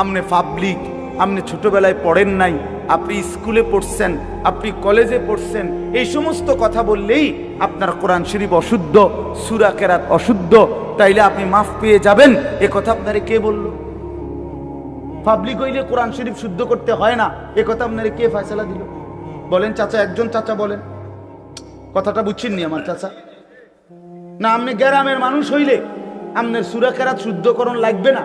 আপনি পাবলিক, আপনি ছোটবেলায় পড়েন নাই, আপনি স্কুলে পড়ছেন, আপনি কলেজে পড়ছেন, এই সমস্ত কথা বললেই আপনার কোরআন শরীফ অশুদ্ধ, সূরা কেরাত অশুদ্ধ, তাইলে আপনি মাফ পেয়ে যাবেন, এ কথা আপনারে কে বলল? পাবলিক হইলে কোরআন শরীফ শুদ্ধ করতে হয় না, এ কথা আপনারে কে ফয়সালা দিল? বলেন চাচা, একজন চাচা বলেন, কথাটা বুঝছেন নি আমার চাচা? না আপনি গ্রামের মানুষ হইলে আপনার সূরা কেরাত শুদ্ধকরণ লাগবে না,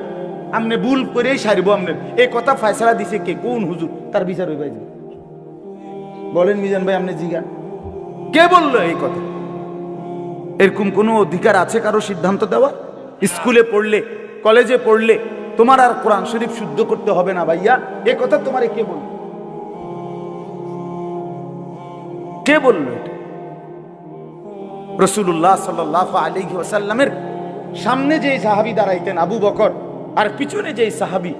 আপনি ভুল করেই সারবো আপনার, এই কথা ফয়সালা দিছে কে? কোন হুজুর? তার বিচার হইবে। বলেন মিজান ভাই, আপনি জিগান, কে বললো এই কথা? এরকম কোনো অধিকার আছে কারো সিদ্ধান্ত দেওয়া? স্কুলে পড়লে, কলেজে পড়লে তোমার আর কোরআন শরীফ শুদ্ধ করতে হবে না ভাইয়া, এই কথা তোমারে কে বলল? কে বললো এটা? রাসূলুল্লাহ সাল্লাল্লাহু আলাইহি ওয়াসাল্লামের সামনে যে সাহাবী দাঁড়াইতেন আবু বকর, আর পিছনে যে সাহাবী,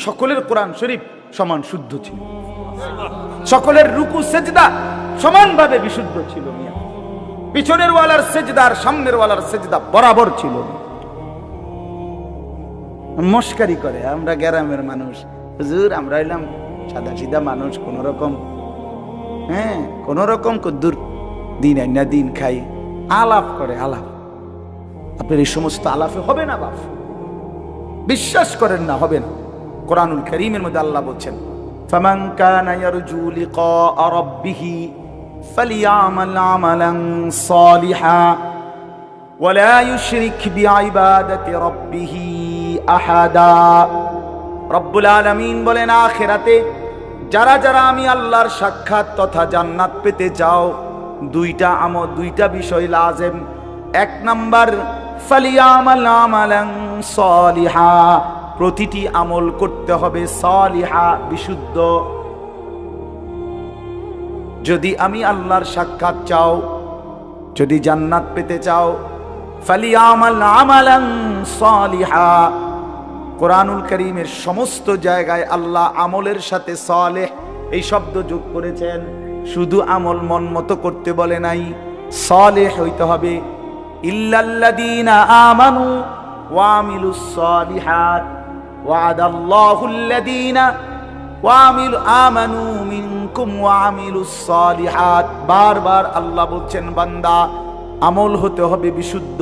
সকলের কোরআন শরীফ সমান শুদ্ধ ছিল, সকলের রুকু সেজদা সমানভাবে বিশুদ্ধ ছিল। পিছনের ওয়ালার সেজদা আর সামনের ওয়ালার সেজদা বরাবর ছিল। মস্কারি করে আমরা গ্রামের মানুষ, হুজুর আমরা হইলাম সাদা সিধা মানুষ, কোন রকম, হ্যাঁ, কোন রকম কদ্দুর দিন আইনা দিন খাই, আলাপ করে আলাপ। আপনার এই সমস্ত আলাপে হবে না বাপ, বিশ্বাস করেন না, হবে না। কোরআনুল কারীমের মধ্যে আল্লাহ বলছেন, ফামান কানা ইয়ারজু লিকা রাব্বিহি ফালিয়ামাল আমালান সালিহা ওয়া লা ইউশরিক বিইবাদাতি রাব্বিহি আহাদা। রব্বুল আলামিন বলেন, আখিরাতে যারা যারা আমি আল্লাহর সাক্ষাৎ তথা জান্নাত পেতে চাও, দুইটা আমল, দুইটা বিষয় লাজেম। 1 নাম্বার, ফালিয়ামাল আমালান সালিহা, প্রতিটি আমল করতে হবে সালিহা, বিশুদ্ধ। যদি আমি আল্লাহর সাক্ষাৎ চাও, যদি জান্নাত পেতে চাও, ফালিয়ামাল আমালান সালিহা। কোরআনুল কারীমের সমস্ত জায়গায় আল্লাহ আমলের সাথে সালেহ এই শব্দ যোগ করেছেন, শুধু আমল মন মতো করতে বলে নাই, সালেহ হইতে হবে। ইল্লাল্লাযীনা আমানু ওয়া আমিলুস সালিহাত ওয়া'দাল্লাহুল্লাযীনা আমানু মিনকুম ওয়া আমিলুস সালিহাত। বারবার আল্লাহ বলছেন, বান্দা আমল হতে হবে বিশুদ্ধ।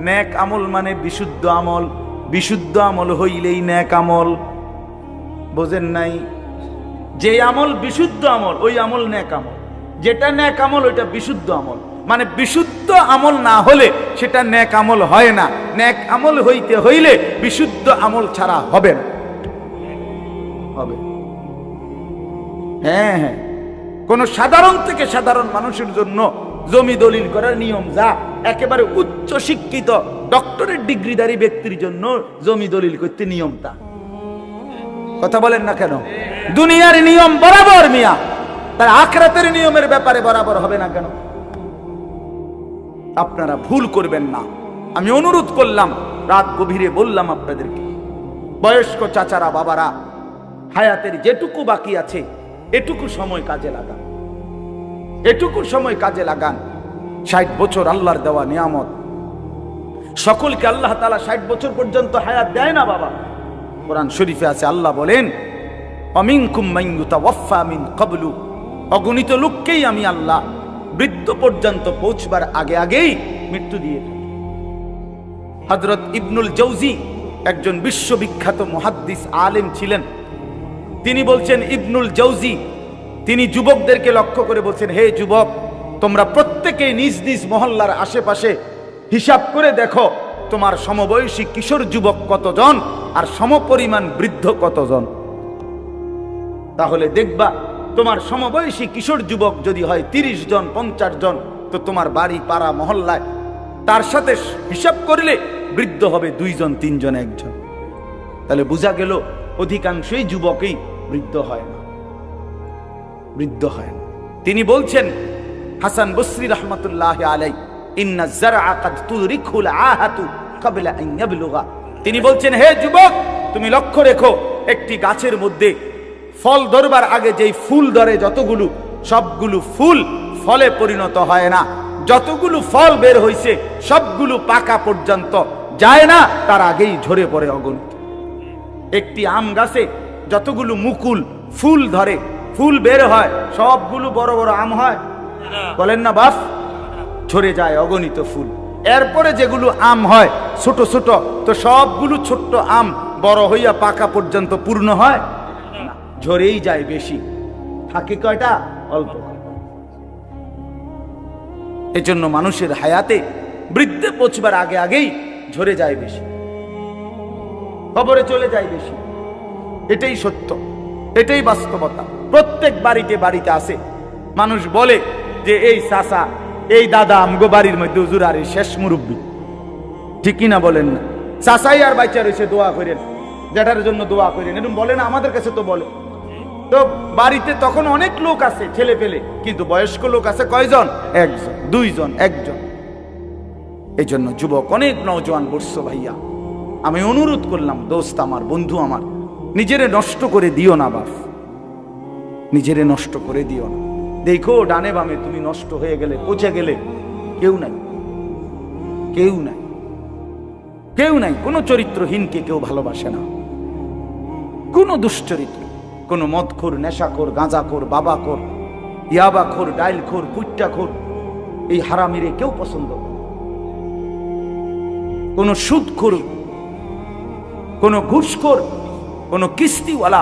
নেক আমল মানে বিশুদ্ধ আমল, বিশুদ্ধ আমল হইলেই নেক আমল। বোঝেন নাই? যে আমল বিশুদ্ধ আমল, ওই আমল নেক আমল। যেটা নেক আমল ওইটা বিশুদ্ধ আমল। মানে বিশুদ্ধ আমল না হলে সেটা নেক আমল হয় না। নেক আমল হইতে হইলে বিশুদ্ধ আমল ছাড়া হবে না। হবে, হ্যাঁ হ্যাঁ। কোন সাধারণ থেকে সাধারণ মানুষের জন্য জমি দলিল করার নিয়ম যা, একেবারে উচ্চ শিক্ষিত ডক্টরেট ডিগ্রিধারী ব্যক্তির জন্য জমি দলিল করতে নিয়ম তা। কথা বলেন না কেন? দুনিয়ার নিয়ম বরাবর মিয়া, তার আখিরাতের নিয়মের ব্যাপারে বরাবর হবে না কেন? আপনারা ভুল করবেন না। আমি অনুরোধ করলাম, রাত গভীরে বললাম আপনাদেরকে, বয়স্ক চাচারা, বাবারা, হায়াতের যেটুকু বাকি আছে এটুকু সময় কাজে লাগান, এটুকু সময় কাজে লাগান। 60 বছর আল্লাহর দেওয়া নিয়ামত। সকলকে আল্লাহ তাআলা 60 বছর পর্যন্ত হায়াত দেয় না বাবা। কোরআন শরীফে আছে, আল্লাহ বলেন, ওয়ামিনকুম মান ইউতাওয়াফা মিন ক্বাবলু অগণিত লোককেই আমি আল্লাহ বৃদ্ধ পর্যন্ত পৌঁছবার আগে আগেই মৃত্যু দিয়ে থাকি। হযরত ইবনুল জাওজি একজন বিশ্ববিখ্যাত মুহাদ্দিস আলেম ছিলেন। তিনি বলছেন, ইবনুল জাওজি তিনি যুবকদেরকে লক্ষ্য করে বলছেন, হে যুবক, তোমরা প্রত্যেকেই নিজ নিজ মহল্লার আশেপাশে হিসাব করে দেখো তোমার সমবয়সী কিশোর যুবক কতজন আর সমপরিমাণ বৃদ্ধ কতজন। তাহলে দেখবা তোমার সমবয়সী কিশোর যুবক যদি হয় 30 জন 50 জন, তো তোমার বাড়ি পাড়া মহল্লায় তার সাথে হিসাব করলে বৃদ্ধ হবে 2 জন 3 জন 1 জন। তাহলে বোঝা গেল অধিকাংশই যুবকই বৃদ্ধ হয় না, বৃদ্ধ হয় না। তিনি বলছেন, হাসান বসরি রহমতুল্লাহ আলাই, ইন্না যারআ কাদ তুদরিকুল আহাতু ক্বাবলা আন ইয়াবলুগা। তিনি বলছেন, হে যুবক, তুমি লক্ষ্য রেখো একটি গাছের মধ্যে ফল ধরবার আগে যেই ফুল ধরে যতগুলো, সবগুলো ফুল ফলে পরিণত হয় না। যতগুলো ফল বের হইছে সবগুলো পাকা পর্যন্ত যায় না, তার আগেই ঝরে পড়ে অগণিত। একটি আম গাছে যতগুলো মুকুল ফুল ধরে, ফুল বের হয়, সবগুলো বড় বড় আম হয়? বলেন না বাপ? ঝরে যায় অগণিত ফুল। এরপরে যেগুলো আম হয় ছোট ছোট, তো সবগুলো ছোট্ট আম বড় হইয়া পাকা পর্যন্ত পূর্ণ হয় না, ঝরেই যায় বেশি, থাকে কয়টা? অল্প। এজন্য মানুষের হায়াতে বৃদ্ধে পৌঁছবার আগে আগেই ঝরে যায় বেশি, খবরে চলে যায় বেশি। এটাই সত্য, এটাই বাস্তবতা। প্রত্যেক বাড়িতে বাড়িতে আছে। মানুষ বলে যে এই চাচা, এই দাদা আমগো বাড়ির মধ্যে হুজুর আর এই শেষ মুরব্বী, ঠিকই না বলেন না? চাচাই আর বাচ্চা রয়েছে, দোয়া করেন, জ্যাঠার জন্য দোয়া করেন, এরকম বলে না? আমাদের কাছে তো বলে। তো বাড়িতে তখন অনেক লোক আছে, ছেলে পেলে, কিন্তু বয়স্ক লোক আছে কয়জন? 1 জন 2 জন 1 জন। এই জন্য যুবক অনেক নওজোয়ান বলছো, ভাইয়া আমি অনুরোধ করলাম, দোস্ত আমার, বন্ধু আমার, নিজেরে নষ্ট করে দিও না বাপ, নিজেরে নষ্ট করে দিও না। দেখো ডানে বামে তুমি নষ্ট হয়ে গেলে, পচে গেলে, কেউ নাই, কেউ নাই, কেউ নাই। কোনো চরিত্রহীনকে কেউ ভালোবাসে না, কোনো দুশ্চরিত্র, কোনো মদখোর, নেশাখোর, গাঁজাখোর, বাবাখোর, ইয়াবাখোর, ডাইলখোর, কুইট্টাখোর, এই হারামিরে কেউ পছন্দ করে। কোনো সুদখোর, কোনো ঘুষখোর, কোনো কিস্তিওয়ালা,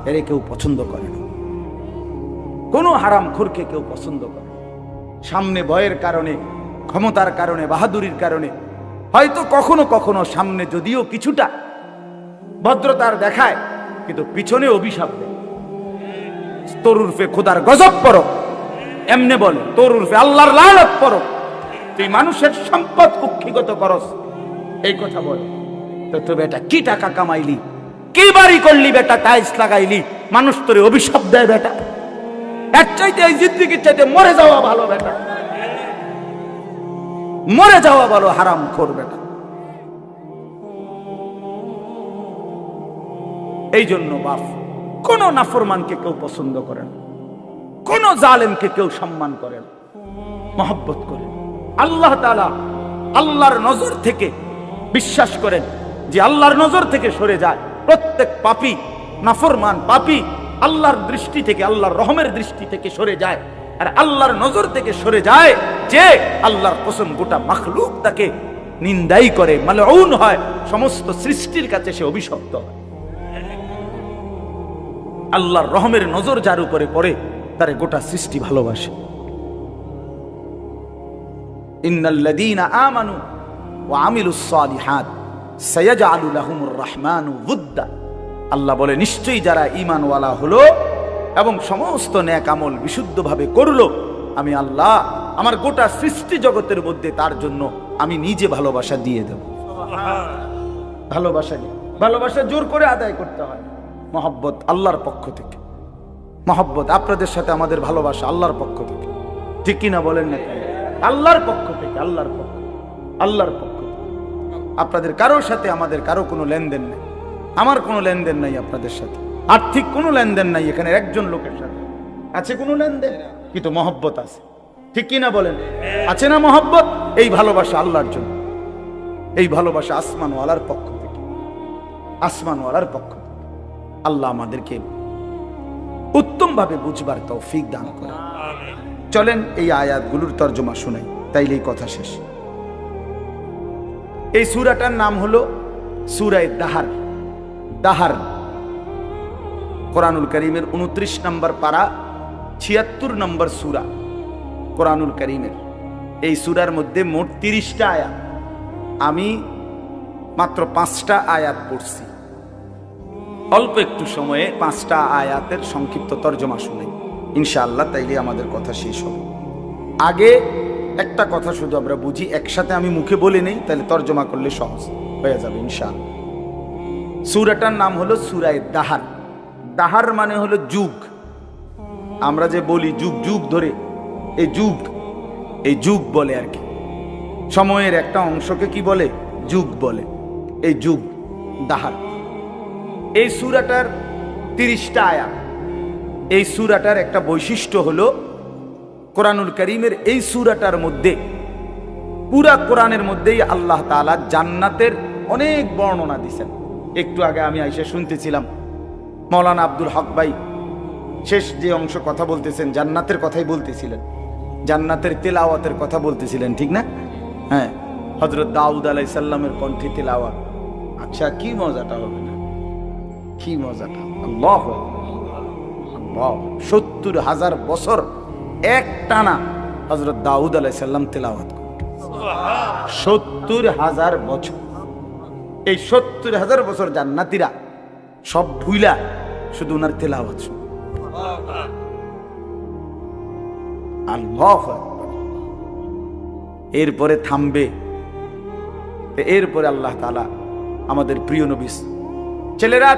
এরে কেউ পছন্দ করে না। কোনো হারামখোরকে কেউ পছন্দ করে। সামনে ভয়ের কারণে, ক্ষমতার কারণে, বাহাদুরির কারণে, হয়তো কখনো কখনো সামনে যদিও কিছুটা ভদ্রতার দেখায়, কিন্তু পিছনে অভিশাপ দেয়। তোর উর্ফে খোদার গজব পড়ো, এমনে বলে, তোর উর্ফে আল্লাহর লানত পড়ো, তুই মানুষের সম্পদ কুক্ষিগত করস, এই কথা বলে। তো বেটা কি টাকা কামাইলি, কি বাড়ি করলি বেটা, টাইলস লাগাইলি, মানুষ তোরে অভিশাপ দেয় বেটা। এর চাইতে এই জিন্দেগির চাইতে মরে যাওয়া ভালো বেটা, মরে যাওয়া ভালো, হারাম খোর বেটা। এই জন্য বাপ, কোন নাফরমানকে কেউ পছন্দ করে না, কোন জালেমকে কেউ সম্মান করে না, মহব্বত করে। আল্লাহ তাআলা আল্লাহর নজর থেকে, বিশ্বাস করেন যে আল্লাহর নজর থেকে সরে যায় প্রত্যেক পাপী, নাফরমান পাপী আল্লাহর দৃষ্টি থেকে, আল্লাহর রহমের দৃষ্টি থেকে সরে যায়। আর আল্লাহর নজর থেকে সরে যায় যে আল্লাহর কসম গোটা মাখলুক তাকে নিন্দাই করে, মালউন হয়, সমস্ত সৃষ্টির কাছে সে অভিশপ্ত হয়। আল্লাহর রহমের নজর যার উপরে পড়ে তারে গোটা সৃষ্টি ভালোবাসে। ইন্নাল্লাযীনা আমানু ওয়া আমিলুস সালিহাত সায়াজআলু লাহুমুর রাহমানু ওয়ুদ্দা। আল্লাহ বলে, নিশ্চয়ই যারা ঈমানওয়ালা হলো এবং সমস্ত নেক আমল বিশুদ্ধভাবে করলো, আমি আল্লাহ আমার গোটা সৃষ্টি জগতের মধ্যে তার জন্য আমি নিজে ভালোবাসা দিয়ে দেব। ভালোবাসা দিয়ে, ভালোবাসা জোর করে আদায় করতে হয়। মহব্বত আল্লাহর পক্ষ থেকে, মহব্বত আপনাদের সাথে আমাদের ভালোবাসা আল্লাহর পক্ষ থেকে, ঠিক কিনা বলেন না? আল্লাহর পক্ষ থেকে, আল্লাহর পক্ষ, আল্লাহর পক্ষ থেকে। আপনাদের কারোর সাথে আমাদের কারো কোনো লেনদেন নেই, আমার কোনো লেনদেন নাই আপনাদের সাথে, আর্থিক কোনো লেনদেন নাই এখানে একজন লোকের সাথে। আছে কোনো লেনদেন, কিন্তু মহব্বত আছে, ঠিক কিনা বলেন? আছে না মহব্বত? এই ভালোবাসা আল্লাহর জন্য, এই ভালোবাসা আসমানওয়ালার পক্ষ থেকে, আসমানওয়ালার পক্ষ থেকে। আল্লাহ আমাদেরকে উত্তমভাবে বুঝবার তৌফিক দান করেন। চলেন এই আয়াতগুলোর তর্জমা শুনাই, তাইলেই কথা শেষ। এই সূরাটার নাম হলো সূরা দাহার। দাহার কোরআনুল কারীমের 29 নম্বর পারা 76 নম্বর সূরা কোরআনুল কারীমের। এই সূরার মধ্যে মোট 30টা আয়াত। আমি মাত্র 5টা আয়াত পড়ছি। অল্প একটু সময়ে 5টা আয়াতের সংক্ষিপ্ত তর্জমা শুনাই ইনশাআল্লাহ, তাইলে আমাদের কথা শেষ হবে। আগে একটা কথা শুধু আমরা বুঝি, একসাথে আমি মুখে বলে নেই, তাহলে তর্জমা করলে সহজ হয়ে যাবে ইনশাআল্লাহ। সূরাটার নাম হলো সূরা দাহার। দাহার মানে হলো যুগ। আমরা যে বলি যুগ যুগ ধরে, এই যুগ বলে আর কি। সময়ের একটা অংশকে কি বলে? যুগ বলে। এই যুগ দাহার। এই সূরাটার 30টা আয়াত। এই সূরাটার একটা বৈশিষ্ট্য হলো কোরআনুল কারীমের এই সূরাটার মধ্যে, পুরা কোরআনের মধ্যেই আল্লাহ তাআলা জান্নাতের অনেক বর্ণনা দিয়েছেন। একটু আগে আমি আইসা শুনতেছিলাম মাওলানা আব্দুল হক ভাই শেষ যে অংশ কথা বলতেছেন, জান্নাতের কথাই বলতেছিলেন, জান্নাতের তেলাওয়াতের কথা বলতেছিলেন, ঠিক না? হ্যাঁ, হযরত দাউদ আলাইহিস সালামের কণ্ঠে তেলাওয়াত। আচ্ছা, কি মজাটা হবে না? কি মজাটা! আল্লাহু আকবার। 70,000 বছর এক টানা হযরত দাউদ আলাইহিস সালাম তেলাওয়াত করতেন। 70,000 বছর। এই 70,000 বছর জান্নাতীরা সব ভুইলা শুধু উনার তেলাওয়াত শুনে। আল্লাহু আকবার। এরপরে থামবে, এরপরে আল্লাহ তাআলা আমাদের প্রিয় নবী, ছেলেরা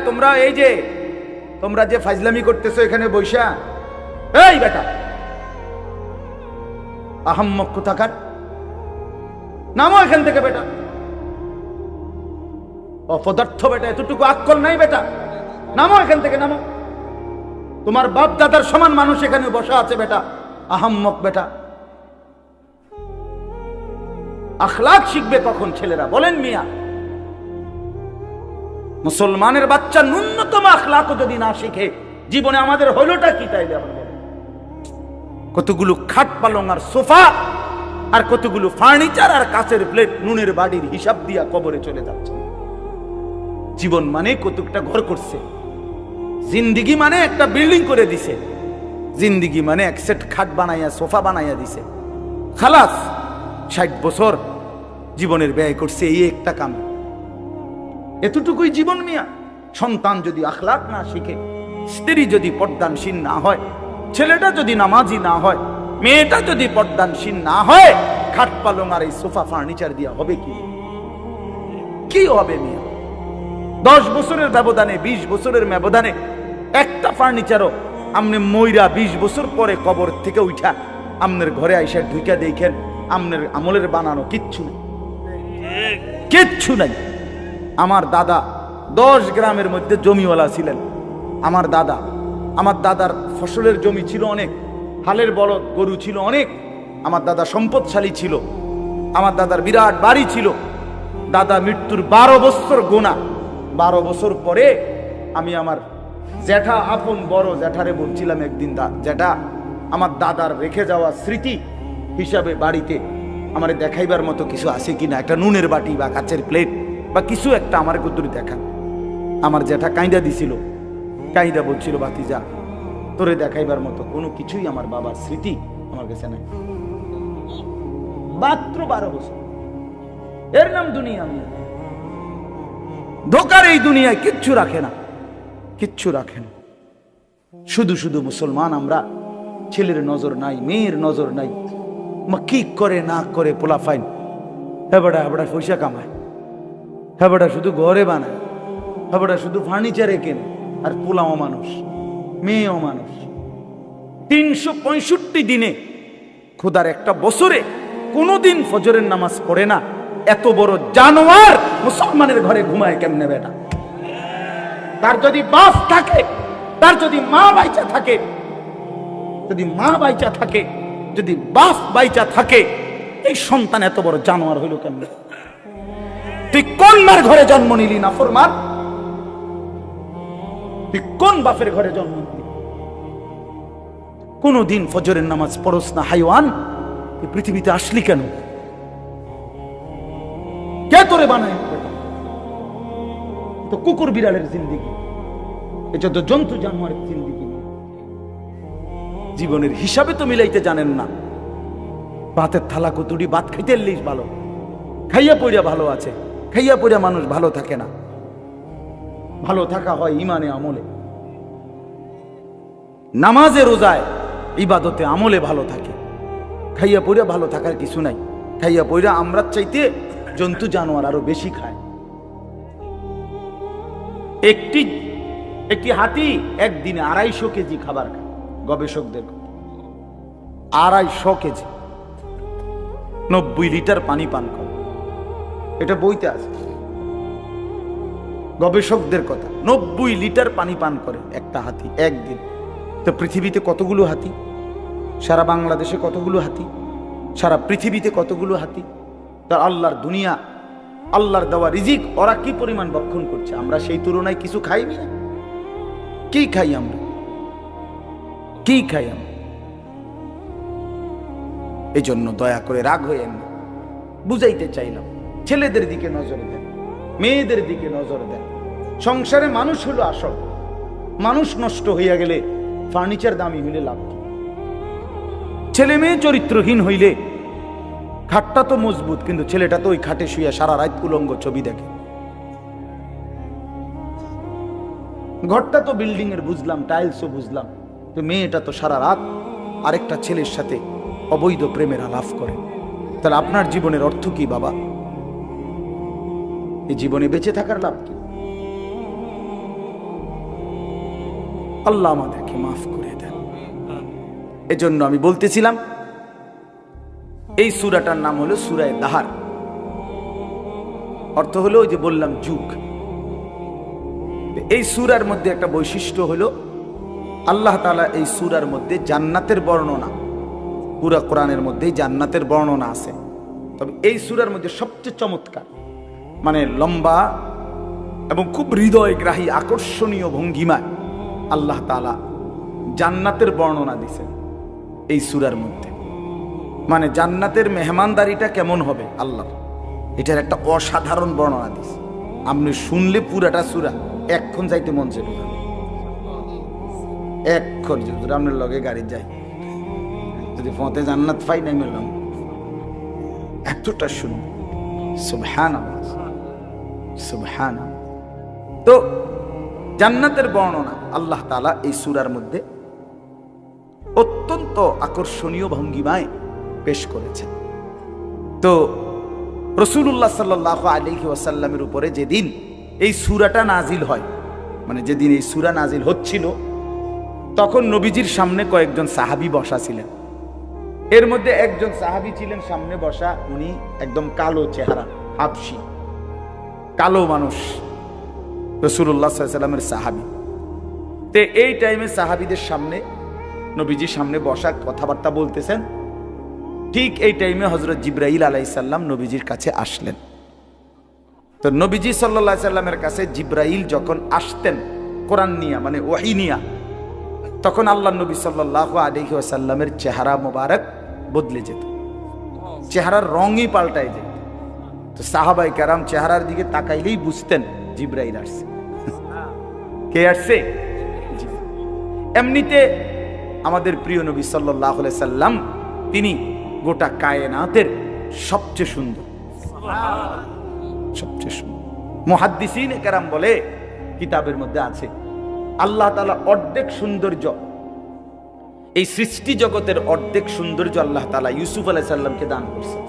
তোমরা যে ফাজলামি করতেছো এখানে বৈশা, এই বেটা আহাম্মক কোথাকার, নামো এখান থেকে বেটা, অপদার্থ বেটা, এতটুকু আক্কল নাই বেটা, নামো এখান থেকে, নামো। তোমার বাপ দাদার সমান মানুষ এখানে বসা আছে বেটা, আহাম্মক বেটা। আখলাক শিখবে কখন ছেলেরা বলেন মিয়া? মুসলমানের বাচ্চা ন্যূনতম আখলাকও যদি না শিখে, জীবনে আমাদের হলোটা কি? তাই কতগুলো খাট পালং আর সোফা আর কতগুলো ফার্নিচার আর কাচের প্লেট নুনের বাড়ির হিসাব দিয়া কবরে চলে যাচ্ছে। জীবন মানে কতকটা ঘর করছে, জিন্দিগি মানে একটা বিল্ডিং করে দিছে, জিন্দিগি মানে এক সেট খাট বানাইয়া সোফা বানাইয়া দিছে। খালাস 60 বছর জীবনের ব্যয় করছে এই একটা কাম। এতটুকুই জীবন মিয়া। সন্তান যদি আখলাক না শিখে, স্ত্রী যদি পর্দানশীল না হয়, ছেলেটা যদি নামাজি না হয়, মেয়েটা যদি পর্দানশীল না হয়, খাট পালং আর এই সোফা ফার্নিচার দিয়া হবে কি হবে মিয়া? 10 বছরের ব্যবধানে, 20 বছরের ব্যবধানে একটা ফার্নিচারও আমনে মইরা 20 বছর পরে কবর থেকে উঠা আমনের ঘরে আইসা ঢুকা দেখেন আমনের আমলের বানানো কিচ্ছু নাই। আমার দাদা 10 গ্রামের মধ্যে জমিওয়ালা ছিলেন। আমার দাদার ফসলের জমি ছিল অনেক, হালের বলদ গরু ছিল অনেক। আমার দাদা সম্পদশালী ছিল, আমার দাদার বিরাট বাড়ি ছিল। দাদা মৃত্যুর 12 বছর গোনা। 12 বছর পরে আমি আমার জ্যাঠা, আপন বড় জ্যাঠারে বলছিলাম একদিন, জ্যাঠা আমার দাদার রেখে যাওয়া স্মৃতি হিসাবে বাড়িতে আমার দেখাইবার মতো কিছু আছে কিনা, একটা নুনের বাটি বা কাচের প্লেট বা কিছু একটা আমার কুতুরি দেখান। আমার জ্যাঠা কাইন্দা দিছিল, কাইন্দা বলছিল, ভাতিজা তোরে দেখাইবার মতো কোনো কিছুই আমার বাবার স্মৃতি আমার কাছে নাই। মাত্র 12 বছর, এর নাম দুনিয়া। ধোকার এই দুনিয়ায় কিচ্ছু রাখে না, কিচ্ছু রাখে না। শুধু শুধু মুসলমান আমরা, ছেলের নজর নাই, মেয়ের নজর নাই, কি করে না করে পোলা ফাইন হেবড়া পয়সা কামায়, হেবড়া শুধু ঘরে বানায়, হেবড়া শুধু ফার্নিচারে কেনে, আর পোলাও মানুষ, মেয়েও মানুষ। 365 দিনে খোদার একটা বছরে কোনোদিন ফজরের নামাজ পড়ে না। এত বড় জানোয়ার মুসলমানের ঘরে ঘুমায় কেমনে বেটা? তার যদি বাপ থাকে, তার যদি মা বাইচা থাকে, যদি বাপ বাইচা থাকে, এই সন্তান এত বড় জানোয়ার হইল কেমনে? তুই কোন মার ঘরে জন্ম নিলি না ফরমান? তুই কোন বাপের ঘরে জন্ম নিলি? কোনদিন ফজরের নামাজ পড়স না হাইওয়ান, তুই পৃথিবীতে আসলি কেন? কে তোরে বানায়? তো কুকুর বিড়ালের জিন্দিগি, এটা তো জন্তু জানোয়ারের জিন্দিগি। জীবনের হিসাবে তো মিলাইতে জানেন না। ভাতের থালা কতুরি ভাত খাইতে এলেই ভালো, খাইয়া পড়িয়া ভালো আছে, খাইয়া পড়িয়া মানুষ ভালো থাকে না। ভালো থাকা হয় ইমানে আমলে, নামাজে রোজায় ইবাদতে আমলে ভালো থাকে। খাইয়া পড়িয়া ভালো থাকার কিছু নাই। খাইয়া পড়িয়া আমরা চাইতে জন্তু জানোয়ার আরো বেশি খায়। একটি হাতি একদিনে 250 কেজি খাবার খায়। গবেষকদের 250 কেজি, 90 লিটার পানি পান করে। এটা বইতে আছে, গবেষকদের কথা। 90 লিটার পানি পান করে একটা হাতি একদিন। তো পৃথিবীতে কতগুলো হাতি? সারা বাংলাদেশে কতগুলো হাতি? সারা পৃথিবীতে কতগুলো হাতি? তার আল্লাহর দুনিয়া, আল্লাহর দেওয়া রিজিক ওরা কি পরিমাণ ভক্ষণ করছে, আমরা সেই তুলনায় কিছু খাইনি। কি খাই আমরা? কি খাই আমরা? এই জন্য দয়া করে রাগ হইয়েন না, বুঝাইতে চাইলাম। ছেলেদের দিকে নজর দেন, মেয়েদের দিকে নজর দেন। সংসারে মানুষ হলো আসল। মানুষ নষ্ট হইয়া গেলে ফার্নিচার দামি হইলে লাভ কি? ছেলে মেয়ে চরিত্রহীন হইলে খাটটা তো মজবুত, কিন্তু ছেলেটা তো ওই খাটে শুয়ে সারা রাত উলঙ্গ ছবি দেখে। ঘরটা তো বিল্ডিং এর বুঝলাম, টাইলসও বুঝলাম, তো মেয়েটা তো সারা রাত আরেকটা ছেলের সাথে অবৈধ প্রেমের আলাপ করে। তাহলে আপনার জীবনের অর্থ কি বাবা? এই জীবনে বেঁচে থাকার লাভ কি? আল্লাহ আমাদেরকে মাফ করে দেন। এজন্য আমি বলতেছিলাম এই সূরাটার নাম হলো সূরা দাহার। অর্থ হলো ওই যে বললাম যুগ। এই সূরার মধ্যে একটা বৈশিষ্ট্য হলো আল্লাহ তাআলা এই সূরার মধ্যে জান্নাতের বর্ণনা, পুরা কোরআনের মধ্যেই জান্নাতের বর্ণনা আছে, তবে এই সূরার মধ্যে সবচেয়ে চমৎকার, মানে লম্বা এবং খুব হৃদয়গ্রাহী আকর্ষণীয় ভঙ্গিমায় আল্লাহ তাআলা জান্নাতের বর্ণনা দিয়েছেন এই সূরার মধ্যে। মানে জান্নাতের মেহমানদারিটা কেমন হবে আল্লাহ, এটার একটা অসাধারণ বর্ণনা দিয়েছে। আপনি শুনলে পুরাটা সূরা এক্ষণ যাইতে মন চাইবে, এক্ষণ যদি আপনার লগে গাড়ি যাই, যদি পথে জান্নাত পাই নাই মেলাম, এতটা শুনুন। সুবহানাল্লাহ, সুবহানাল্লাহ। তো জান্নাতের বর্ণনা আল্লাহ তাআলা এই সূরার মধ্যে অত্যন্ত আকর্ষণীয় ভঙ্গিমায় পেশ করেছেন। তো রাসূলুল্লাহ সাল্লাল্লাহু আলাইহি ওয়াসাল্লামের উপরে যেদিন এই সূরাটা নাজিল হয়, মানে যেদিন এই সূরা নাজিল হচ্ছিল, তখন নবীজির সামনে কয়েকজন সাহাবী বসা ছিলেন। এর মধ্যে একজন সাহাবী ছিলেন সামনে বসা, উনি একদম কালো চেহারা, হাবশি, কালো মানুষ, রাসূলুল্লাহ সাল্লাল্লাহু আলাইহি ওয়াসাল্লামের সাহাবী। তে এই টাইমে সাহাবীদের সামনে, নবীজির সামনে বসা, কথাবার্তা বলতেছেন। ঠিক এই টাইমে হযরত জিবরাইল আলাইহিস সালাম নবীজির কাছে আসলেন। তো নবীজি সাল্লাল্লাহু আলাইহি সাল্লামের কাছে জিবরাইল যখন আসতেন কোরআন নিয়া, মানে ওহী নিয়া, তখন আল্লাহ নবী সাল্লাল্লাহু আলাইহি ওয়াসাল্লামের চেহারা মোবারক বদলে যেত, চেহারার রঙই পাল্টায় যেত। তো সাহাবায়ে কেরাম চেহারার দিকে তাকাইলেই বুঝতেন জিবরাইল আসছে। কে আসছে? এমনিতে আমাদের প্রিয় নবী সাল্লাল্লাহু আলাইহি সাল্লাম তিনি গোটা কায়নাতের সবচেয়ে সুন্দর, সবচেয়ে সুন্দর। মুহাদ্দিসিন কেরাম বলে, কিতাবের মধ্যে আছে, আল্লাহ তাআলা অর্ধেক সৌন্দর্য, এই সৃষ্টি জগতের অর্ধেক সৌন্দর্য আল্লাহ তাআলা ইউসুফ আলাইহিস সালামকে দান করেছেন,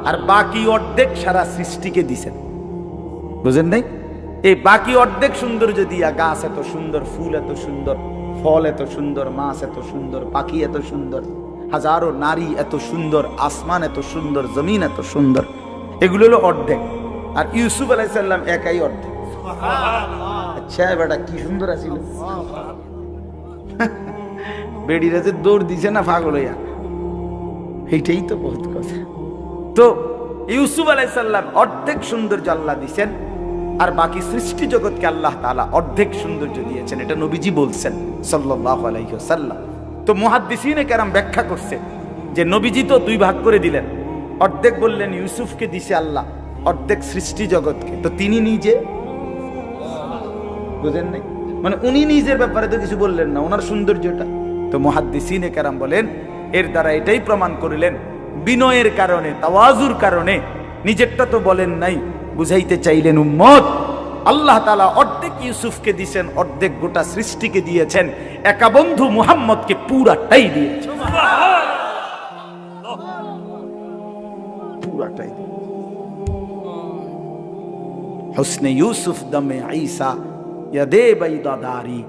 আর বাকি অর্ধেক সারা সৃষ্টিকে দিয়েছেন। বুঝেন নাই? এই বাকি অর্ধেক সৌন্দর্য দিয়া গাছ এত সুন্দর, ফুল এত সুন্দর, ফল এত সুন্দর, মাছ এত সুন্দর, পাখি এত সুন্দর, হাজারো নারী এত সুন্দর, আসমান এত সুন্দর, জমিন এত সুন্দর, এগুলো হলো অর্ধেক। আর ইউসুফ আলাইহিস সালাম একাই অর্ধেক। আচ্ছা বেটা কি সুন্দর আছিল, বেড়িরা যে দৌড় দিছে না পাগল হইয়া, এইটাই তো বহুত কথা। তো ইউসুফ আলাইহিস সালাম অর্ধেক সৌন্দর্য আল্লাহ দিয়েছেন, আর বাকি সৃষ্টি জগৎকে আল্লাহ তাআলা অর্ধেক সৌন্দর্য দিয়েছেন। এটা নবীজি বলছেন সাল্লাল্লাহু আলাইহি ওয়াসাল্লাম। তো মুহাদ্দিসিনে কেরাম ব্যাখ্যা করছে যে নবীজি তো দুই ভাগ করে দিলেন, অর্ধেক বললেন ইউসুফকে দিছে আল্লাহ, অর্ধেক সৃষ্টি জগৎকে। তো তিনি নিজে বুঝেন নাই, মানে উনি নিজের ব্যাপারে তো কিছু বললেন না, ওনার সৌন্দর্যটা। তো মুহাদ্দিসিনে কেরাম বলেন এর দ্বারা এটাই প্রমাণ করিলেন বিনয়ের কারণে, তাওয়াজুর কারণে, নিজেরটা তো বলেন নাই, বুঝাইতে চাইলেন উম্মত আল্লাহ তাআলা অর্ধেক ইউসুফকে দিয়েছেন, অর্ধেক গোটা সৃষ্টিকে দিয়েছেন, একা বন্ধু মুহাম্মদকে পুরাটাই দিয়েছেন, পুরাটাই। হুসনে ইউসুফ দমে ঈসা ইয়াদে বাইদাদারি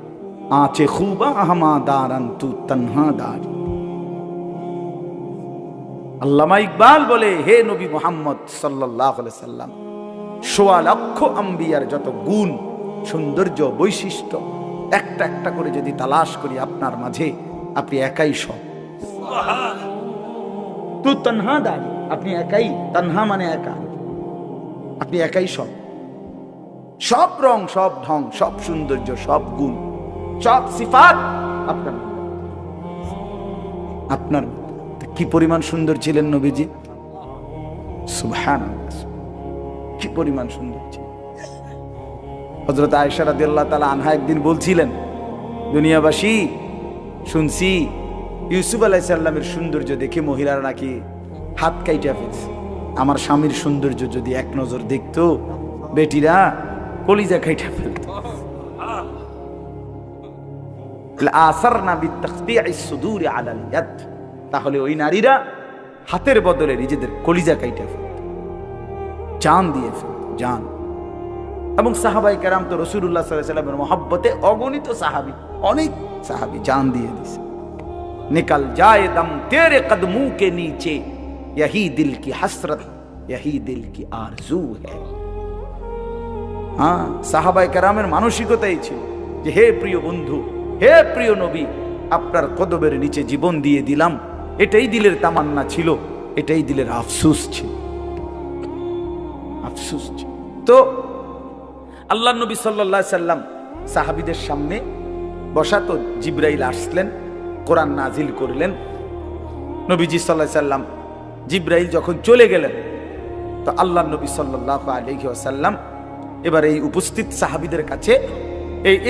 আঁচে খুবা আহমাদারান তু তনহা দারি। আল্লামা ইকবাল বলে, হে নবী মুহাম্মদ সাল্লাল্লাহু আলাইহি সাল্লাম, ১৬ লক্ষ আম্বিয়ার যত গুণ, সৌন্দর্য, বৈশিষ্ট্য একটা একটা করে যদি তালাশ করি আপনার মাঝে, আপনি একাই সব। তু তনহা দারি, আপনি একাই, তনহা মানে একা, আপনি একাই সব। সব রং, সব ঢং, সব সৌন্দর্য, সব গুণ, সব সিফাত আপনার আপনার। কি পরিমাণ সুন্দর ছিলেন নবীজি, সুবহানাল্লাহ, কি পরিমাণ সুন্দর ছিলেন। হযরত আয়েশা রাদিয়াল্লাহু তাআলা আনহা একদিন বলছিলেন, দুনিয়াবাসী শুনছি ইউসুফ আলাইহিস সালামের সৌন্দর্য দেখে মহিলারা নাকি হাত কাইটা ফেলছে। আমার স্বামীর সৌন্দর্য যদি এক নজর দেখতো, বেটিরা কলিজা কাইটা ফেলত। আসারনা বিতাকতিইস সুদুরি আলাল ইয়াদ, তাহলে ওই নারীরা হাতের বদলে নিজেদের কলিজা কাইটা ফেলত, জান দিয়ে ফেলত, জান। এবং সাহাবাই কেরাম তো রাসূলুল্লাহ সাল্লাল্লাহু আলাইহি ওয়াসাল্লামের মহব্বতে অগণিত সাহাবী, অনেক সাহাবী জান দিয়ে দিয়েছে। নিকল যায় দম তেরে কদমোं के नीचे यही दिल की हसरत यही दिल की आरज़ू है। হ্যাঁ, সাহাবাই কেরামের মানসিকতাই ছিল যে হে প্রিয় বন্ধু, হে প্রিয় নবী, আপনার কদমের নিচে জীবন দিয়ে দিলাম, এটাই দিলের তামান্না ছিল, এটাই দিলের আফসোস ছিল, আফসোস ছিল। তো আল্লাহ নবী সাল্লাল্লাহু আলাইহি সাল্লাম সাহাবীদের সামনে বসা, তো জিবরাইল আসলেন, কোরআন নাজিল করলেন। নবীজি সাল্লাল্লাহু আলাইহি সাল্লাম, জিবরাইল যখন চলে গেলেন, তো আল্লাহ নবী সাল্লাল্লাহু আলাইহি ওয়াসাল্লাম এবার এই উপস্থিত সাহাবীদের কাছে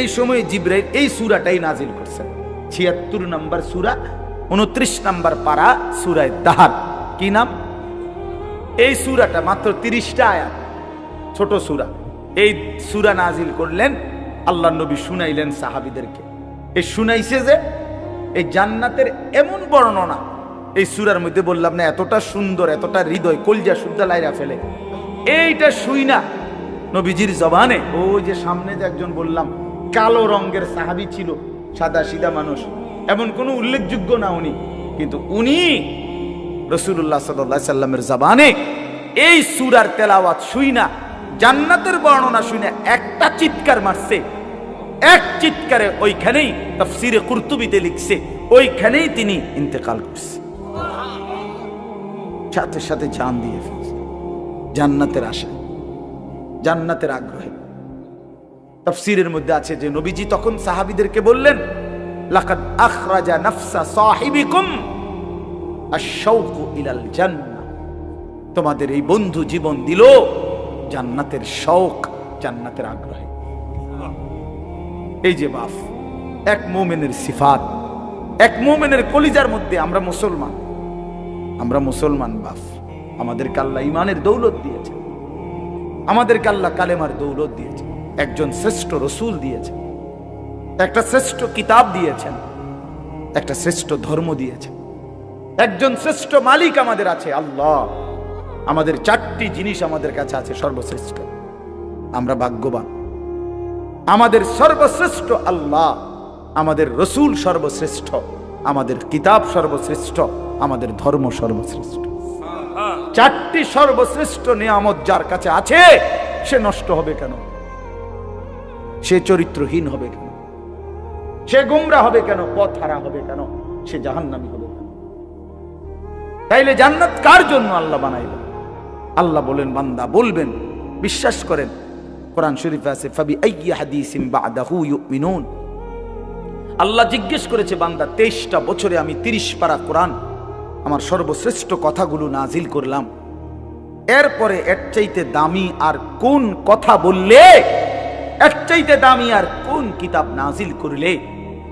এই সময় জিবরাইল এই সূরাটাই নাজিল করছেন, ৭৬ নম্বর সূরা, ২৯ নম্বর পারা, সূরা দাহর। কি নাম? এই সূরাটা মাত্র ৩০টা আয়াত, ছোট সূরা। এই সূরা নাজিল করলেন, আল্লাহ নবী শুনাইলেন সাহাবীদেরকে। এই শুনাইছে যে এই জান্নাতের এমন বর্ণনা এই সূরার মধ্যে, বললাম না এতটা সুন্দর, এতটা হৃদয়, কলজা শুদ্ধা লাইরা ফেলে। এইটা শুই না নবীজির জবানে, ওই যে সামনে যে একজন বললাম কালো রঙের সাহাবী ছিল, সাদা সিধা মানুষ, এমন কোনো উল্লেখযোগ্য না উনি, কিন্তু উনি রাসূলুল্লাহ সাল্লাল্লাহু আলাইহি সাল্লামের জবানে এই সূরার তেলাওয়াত শুই না, জান্নাতের বর্ণনা শুনে একটা চিৎকার মারছে। এক চিৎকারে ওইখানেই তাফসীরে কুরতুবীতে লিখছে, ওইখানেই তিনি ইন্তেকাল করছে, সাথে সাথে জান দিয়ে ফেলছে, জান্নাতের আশায়, জান্নাতের আগ্রহে। তাফসীরের মধ্যে আছে যে নবীজি তখন সাহাবীদেরকে বললেন, লাকাদ আখরাজা নাফসা সাহিবিকুম আশ-শাওকু ইলাল জান্নাহ, তোমাদের এই বন্ধু জীবন দিল জান্নাতের শৌক, জান্নাতের আগ্রহে। এই যে বাপ, এক মুমিনের সিফাত, এক মুমিনের কলিজার মধ্যে। আমরা মুসলমান, আমরা মুসলমান বাপ, আমাদেরকে আল্লাহ ঈমানের দৌলত দিয়েছে, আমাদেরকে আল্লাহ কালেমার দৌলত দিয়েছে, একজন শ্রেষ্ঠ রসুল দিয়েছেন, একটা শ্রেষ্ঠ কিতাব দিয়েছেন, একটা শ্রেষ্ঠ ধর্ম দিয়েছেন, একজন শ্রেষ্ঠ মালিক আমাদের আছে আল্লাহ। আমাদের 4টি জিনিস আমাদের কাছে আছে সর্বশ্রেষ্ঠ, আমরা ভাগ্যবান। আমাদের সর্বশ্রেষ্ঠ আল্লাহ, আমাদের রসুল সর্বশ্রেষ্ঠ, আমাদের কিতাব সর্বশ্রেষ্ঠ, আমাদের ধর্ম সর্বশ্রেষ্ঠ। 4টি সর্বশ্রেষ্ঠ নিয়ামত যার কাছে আছে, সে নষ্ট হবে কেন? সে চরিত্রহীন হবে কেন? সে গোমরা হবে কেন? পথ হারা হবে কেন? সে জাহান্নামী হবে কেন? তাইলে জান্নাত কার জন্য আল্লাহ বানাইলেন? আল্লাহ বলেন, বান্দা বলবেন, বিশ্বাস করেন, কোরআন শরীফে আছে, ফাবি আইয়ি হাদিসিন বাদাহু ইউমিনুন। আল্লাহ জিজ্ঞেস করেছে, বান্দা 23টা বছরে আমি 30 পারা কোরআন আমার সর্বশ্রেষ্ঠ কথাগুলো নাজিল করলাম, এরপরে এর চাইতে দামি আর কোন কথা বললে, এর চাইতে দামি আর কোন কিতাব নাজিল করলে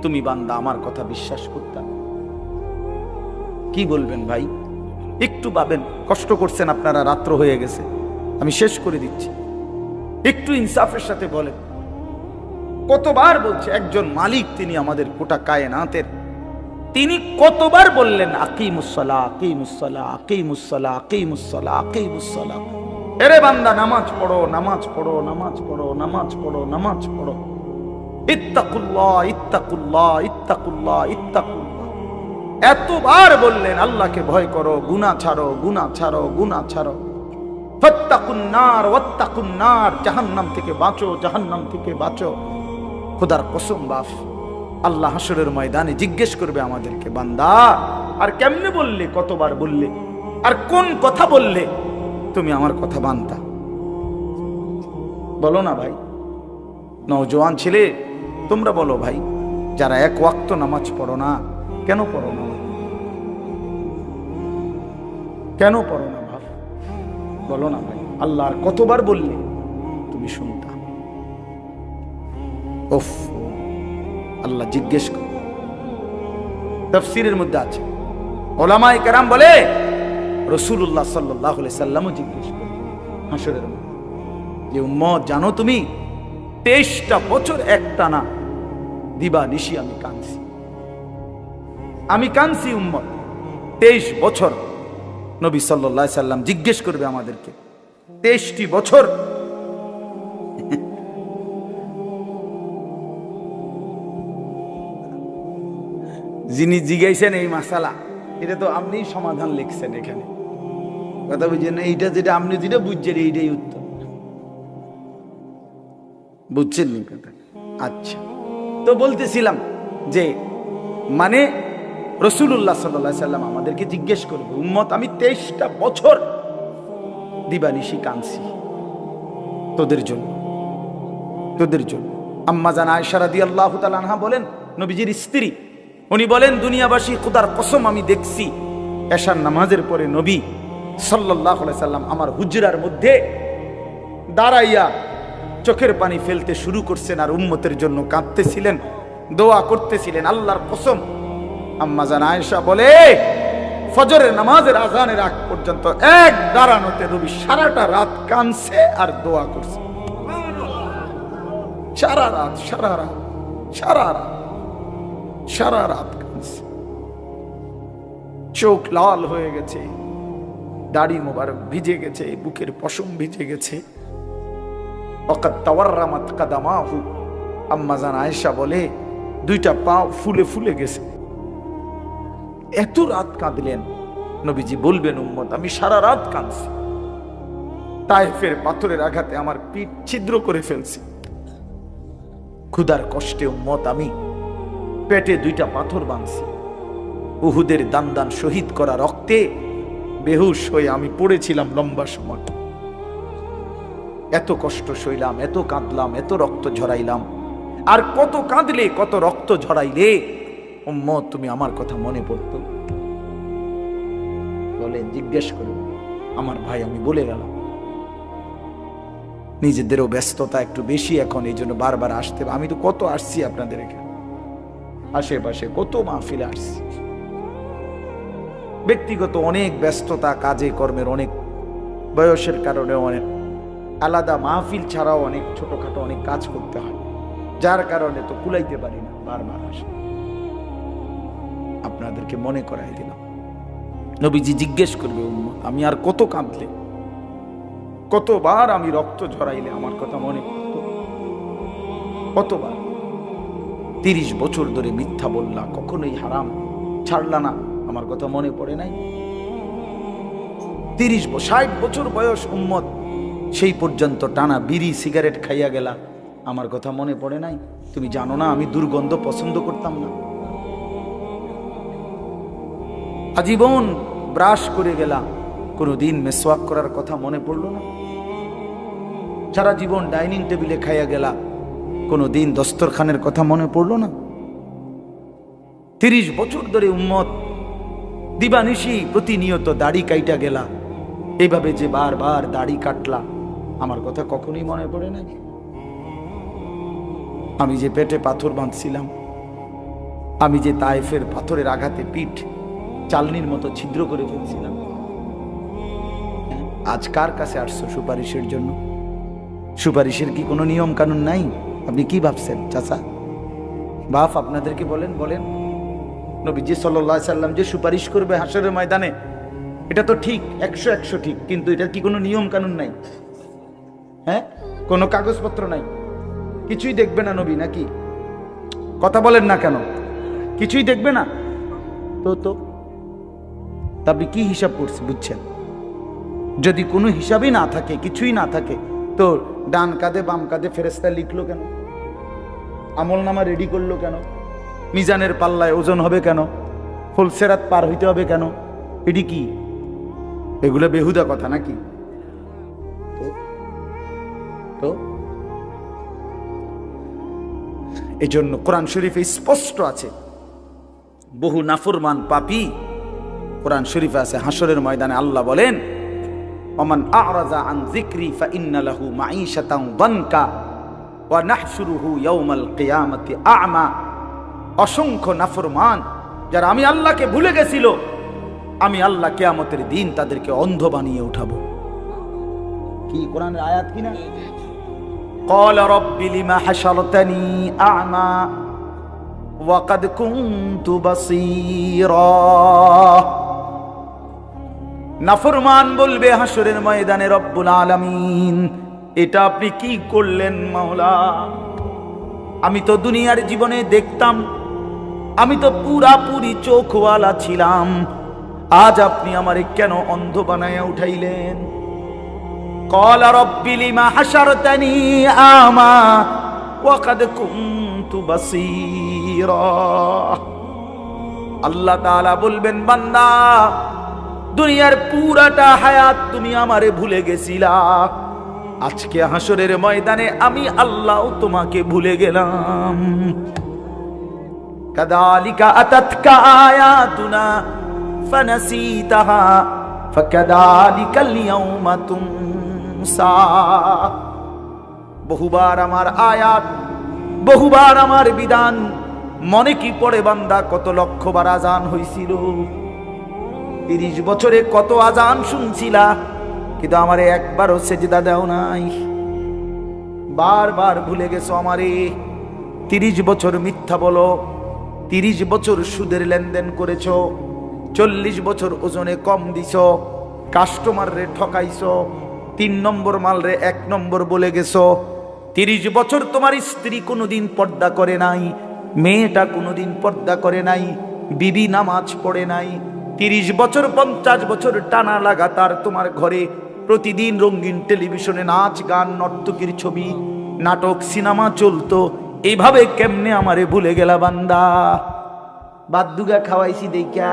তুমি বান্দা আমার কথা বিশ্বাস করতা? কি বলবেন ভাই? একটু ভাবেন। কষ্ট করছেন আপনারা, রাত্র হয়ে গেছে, আমি শেষ করে দিচ্ছি। একটু ইনসাফের সাথে বলেন, কতবার বলছে একজন মালিক, তিনি আমাদের গোটা কায়নাতের, তিনি কতবার বললেন আকিমুসসালাহ আকিমুসসালাহ আকিমুসসালাহ আকিমুসসালাহ আকিমুসসালাহ। এরে বান্দা, নামাজ পড়ো, নামাজ পড়ো, নামাজ পড়ো, নামাজ পড়ো, নামাজ পড়ো। ইত্তাকুল্লাহ ইত্তাকুল্লাহ ইত্তাকুল্লাহ ইত্তাকুল্লাহ। এতবার বললেন আল্লাহকে ভয় করো, গুনাহ ছাড়ো, গুনাহ ছাড়ো, গুনাহ ছাড়ো। ফাত্তাকুন নার ওয়াত্তাকুন নার, জাহান্নাম থেকে বাঁচো, জাহান্নাম থেকে বাঁচো। খোদার কসম বাপ, আল্লাহ হাসরের ময়দানে জিজ্ঞেস করবে আমাদেরকে, বান্দা আর কেমনে বললে, কতবার বললে, আর কোন কথা বললে তুমি আমার কথা মানতা? বলো না ভাই। নওজোয়ান ছেলে, তোমরা বলো ভাই, যারা এক ওয়াক্ত নামাজ পড়ো না, কেন পড়ো না? কেন পড়ো না ভাই? বলো না ভাই। আল্লাহ আর কতবার বললে তুমি শুনতা? উফ, আল্লাহ জিজ্ঞেস করে। তাফসীরের মধ্যে আছে, উলামায়ে কেরাম বলে রাসূলুল্লাহ সাল্লাল্লাহু আলাইহি সাল্লামও জিজ্ঞেস করে হাসরের মধ্যে, যে উম্মত জানো তুমি 23টা বছর একটানা দিবা নিশি আমি কাঁদছি, আমি কাঁদছি উম্মত 23 বছর। নবী সাল্লাল্লাহু আলাইহি সাল্লাম জিজ্ঞেস করবে আমাদেরকে, 23টি বছর যিনি জিজ্ঞাসেন এই মাসালা, এটা তো আপনি সমাধান লিখছেন এখানে, কথা বুঝছেন? এইটা যেটা আপনি যেটা বুঝছেন এইটাই উত্তর, বুঝছেন নি কথা? আচ্ছা, তো বলতেছিলাম যে মানে রাসূলুল্লাহ সাল্লাল্লাহু আলাইহি সাল্লাম আমাদেরকে জিজ্ঞেস করবে, উম্মত আমি 23টা বছর দিবানিশি কাঁদছি তোদের জন্য, তোদের জন্য। আম্মা জান আয়েশা রাদিয়াল্লাহু তাআলা আনহা বলেন, নবীজির স্ত্রী, উনি বলেন, দুনিয়াবাসী খোদার কসম আমি দেখছি এশার নামাজের পরে নবী সাল্লাল্লাহু আলাইহি সাল্লাম আমার হুজরার মধ্যে দাঁড়াইয়া চোখের পানি ফেলতে শুরু করছেন আর উম্মতের জন্য কাঁদতেছিলেন, দোয়া করতেছিলেন। আল্লাহর কসম, আম্মা জান আয়েশা বলে, ফজরের নামাজের আযানের আগ পর্যন্ত এক দাঁড়ানোতে নবী সারাটা রাত কাঁদছে আর দোয়া করছে। সারা রাত, সারা রাত, সারা রাত, সারা রাত কাঁদছে। চোখ লাল হয়ে গেছে, দাড়ি মোবারক ভিজে গেছে, বুকের পশম ভিজে গেছে। ওয়াকাদ তাওয়াররামাত কাদামাহু, আম্মা জান আয়েশা বলে, দুইটা পা ফুলে ফুলে গেছে। এত রাত কাঁদলেন। নবীজি বলবেন, উম্মত আমি সারা রাত কাঁদছি, তায়েফের পাথরের আঘাতে আমার পিঠ ছিদ্র করে ফেলছি, ক্ষুধার কষ্টে উম্মত আমি পেটে দুইটা পাথর বাঁধছি, উহুদের দান দান শহীদ করা রক্তে বেহুশ হয়ে আমি পড়েছিলাম লম্বা সময়। এত কষ্ট সইলাম, এত কাঁদলাম, এত রক্ত ঝরাইলাম, আর কত কাঁদলে, কত রক্ত ঝরাইলে উম্মত তুমি আমার কথা মনে পড়তো? বলেন, জিজ্ঞেস করুন। আমার ভাই, আমি বলে গেলাম, নিজেদেরও ব্যস্ততা একটু বেশি এখন, এই জন্য বারবার আসতে। আমি তো কত আসছি আপনাদের এখানে, আশেপাশে কত মাহফিলে আসছি, ব্যক্তিগত অনেক ব্যস্ততা, কাজে কর্মের অনেক, বয়সের কারণে অনেক আলাদা মাহফিল ছাড়াও অনেক ছোটখাটো অনেক কাজ করতে হয়, যার কারণে তো কুলাইতে পারি না, বারবার আসে। আপনাদেরকে মনে করাই দিলাম। নবীজি জিজ্ঞেস করবে, উম্মত আমি আর কত কাঁদলে, কতবার আমি রক্ত ঝরাইলে আমার কথা মনে পড়তো? কতবার? 30 বছর ধরে মিথ্যা বললা, কখনোই হারাম ছাড়লা না, আমার কথা মনে পড়ে নাই? 60 বছর বয়স উম্মত, সেই পর্যন্ত টানা বিড়ি সিগারেট খাইয়া গেলা, আমার কথা মনে পড়ে নাই? তুমি জানো না আমি দুর্গন্ধ পছন্দ করতাম না? আজীবন ব্রাশ করে গেলা, কোনোদিন মেসওয়াক করার কথা মনে পড়লো না? সারা জীবন ডাইনিং টেবিলে খাইয়া গেলা, কোনোদিন দস্তরখানের কথা মনে পড়লো না? 30 বছর ধরে উম্মত দিবানিশি প্রতিনিয়ত দাড়ি কাইটা গেলা, এইভাবে যে বারবার দাড়ি কাটলা, আমার কথা কখনোই মনে পড়ে না? আমি যে পেটে পাথর বাঁধছিলাম, আমি যে তায়েফের পাথরের আঘাতে পিঠ চালনির মতো ছিদ্র করে ফেলছিলাম, আজ কার কাছে আসছো সুপারিশের জন্য? সুপারিশের কি কোনো নিয়ম কানুন নাই? আপনি কি ভাবছেন চাচা? বাপ আপনাদেরকে বলেন নবীজি সাল্লাল্লাহু আলাইহি সাল্লাম যে সুপারিশ করবে হাশরের ময়দানে, এটা তো ঠিক, 100 ঠিক, কিন্তু এটার কি কোনো নিয়ম কানুন নাই? হ্যাঁ, কোনো কাগজপত্র নাই, কিছুই দেখবে না নবী নাকি? কথা বলেন না কেন? কিছুই দেখবে না তো আপনি কি হিসাব করছে বুঝছেন? যদি কোনো হিসাবই না থাকে, কিছুই না থাকে, তো ডান কাঁধে বাম কাঁধে ফেরেশতা লিখলো কেন? আমল নামা রেডি করলো কেন? মিজানের পাল্লায় ওজন হবে কেন? ফুলসেরাত পার হইতে হবে কেন? এটি কি? এগুলো বেহুদা কথা নাকি? তো এই জন্য কোরআন শরীফে স্পষ্ট আছে, বহু নাফরমান পাপী, কোরআন শরীফে আছে, হাসরের ময়দানে আল্লাহ বলেন, ওমান আ'রাযা আন যিকরি ফাইন্না লাহু মাঈশাতান দানকা ওয়া নাহশুরুহু ইয়াওমাল কিয়ামাতি আ'মা। অসংখ্য নাফরমান যারা আমি আল্লাহকে ভুলে গেছিল, আমি আল্লাহ কিয়ামতের দিন তাদেরকে অন্ধ বানিয়ে উঠাবো। কি কোরআনের আয়াত কিনা? ক্বালা রাব্বি লিমা হাশারতানি আ'মা ওয়া ক্বাদ কুনতু বাসীরা। নাফরমান বলবে হাসরের ময়দানে, রব্বুল আলামিন, এটা আপনি কি করলেন মাওলা? আমি তো দুনিয়ার জীবনে দেখতাম, আমি তো পুরাপুরি চোখওয়ালা ছিলাম, আজ আপনি আমারে কেন অন্ধ বানায়া উঠাইলেন? ক্বালা রাব্বি লিমা হাশারতানি আ'মা ওয়া ক্বাদ কুনতু বাসীরা। আল্লাহ তাআলা বলবেন, বান্দা, দুনিয়ার পুরাটা হায়াত তুমি আমারে ভুলে গেছিলা, আজকে হাসরের ময়দানে আমি আল্লাহ তোমাকে ভুলে গেলাম। কাযালিকা আতাতকা আয়াতুনা ফানাসিতাহা ফাকাযালিকাল ইয়াওমা তুনসা। বহুবার আমার আয়াত, বহুবার আমার বিধান মনে কি পড়ে বান্দা? কত লক্ষবার আজান হইছিল, 30 বছরে কত আজান শুনছিলা, কিন্তু আমারে একবারও সেজদা দাও নাই, বারবার ভুলে গেছো আমারে। 30 বছর মিথ্যা বলো, 30 বছর সুদের লেনদেন করেছো, 40 বছর ওজনে কম দিছো, কাস্টমার রে ঠকাইছো, 3 নম্বর মাল রে 1 নম্বর বলে গেছো। 30 বছর তোমার স্ত্রী কোনোদিন পর্দা করে নাই, মেয়েটা কোনোদিন পর্দা করে নাই, বিবি নামাজ পড়ে নাই। 30 বছর 50 বছর টানা লাগাতার তোমার ঘরে প্রতিদিন রঙিন টেলিভিশনে নাচ গান নর্তকীর ছবি নাটক সিনেমা চলতো, এইভাবে কেমনে আমারে ভুলে গেলা বান্দা? বাদদুগা খাওয়াইছি দেখা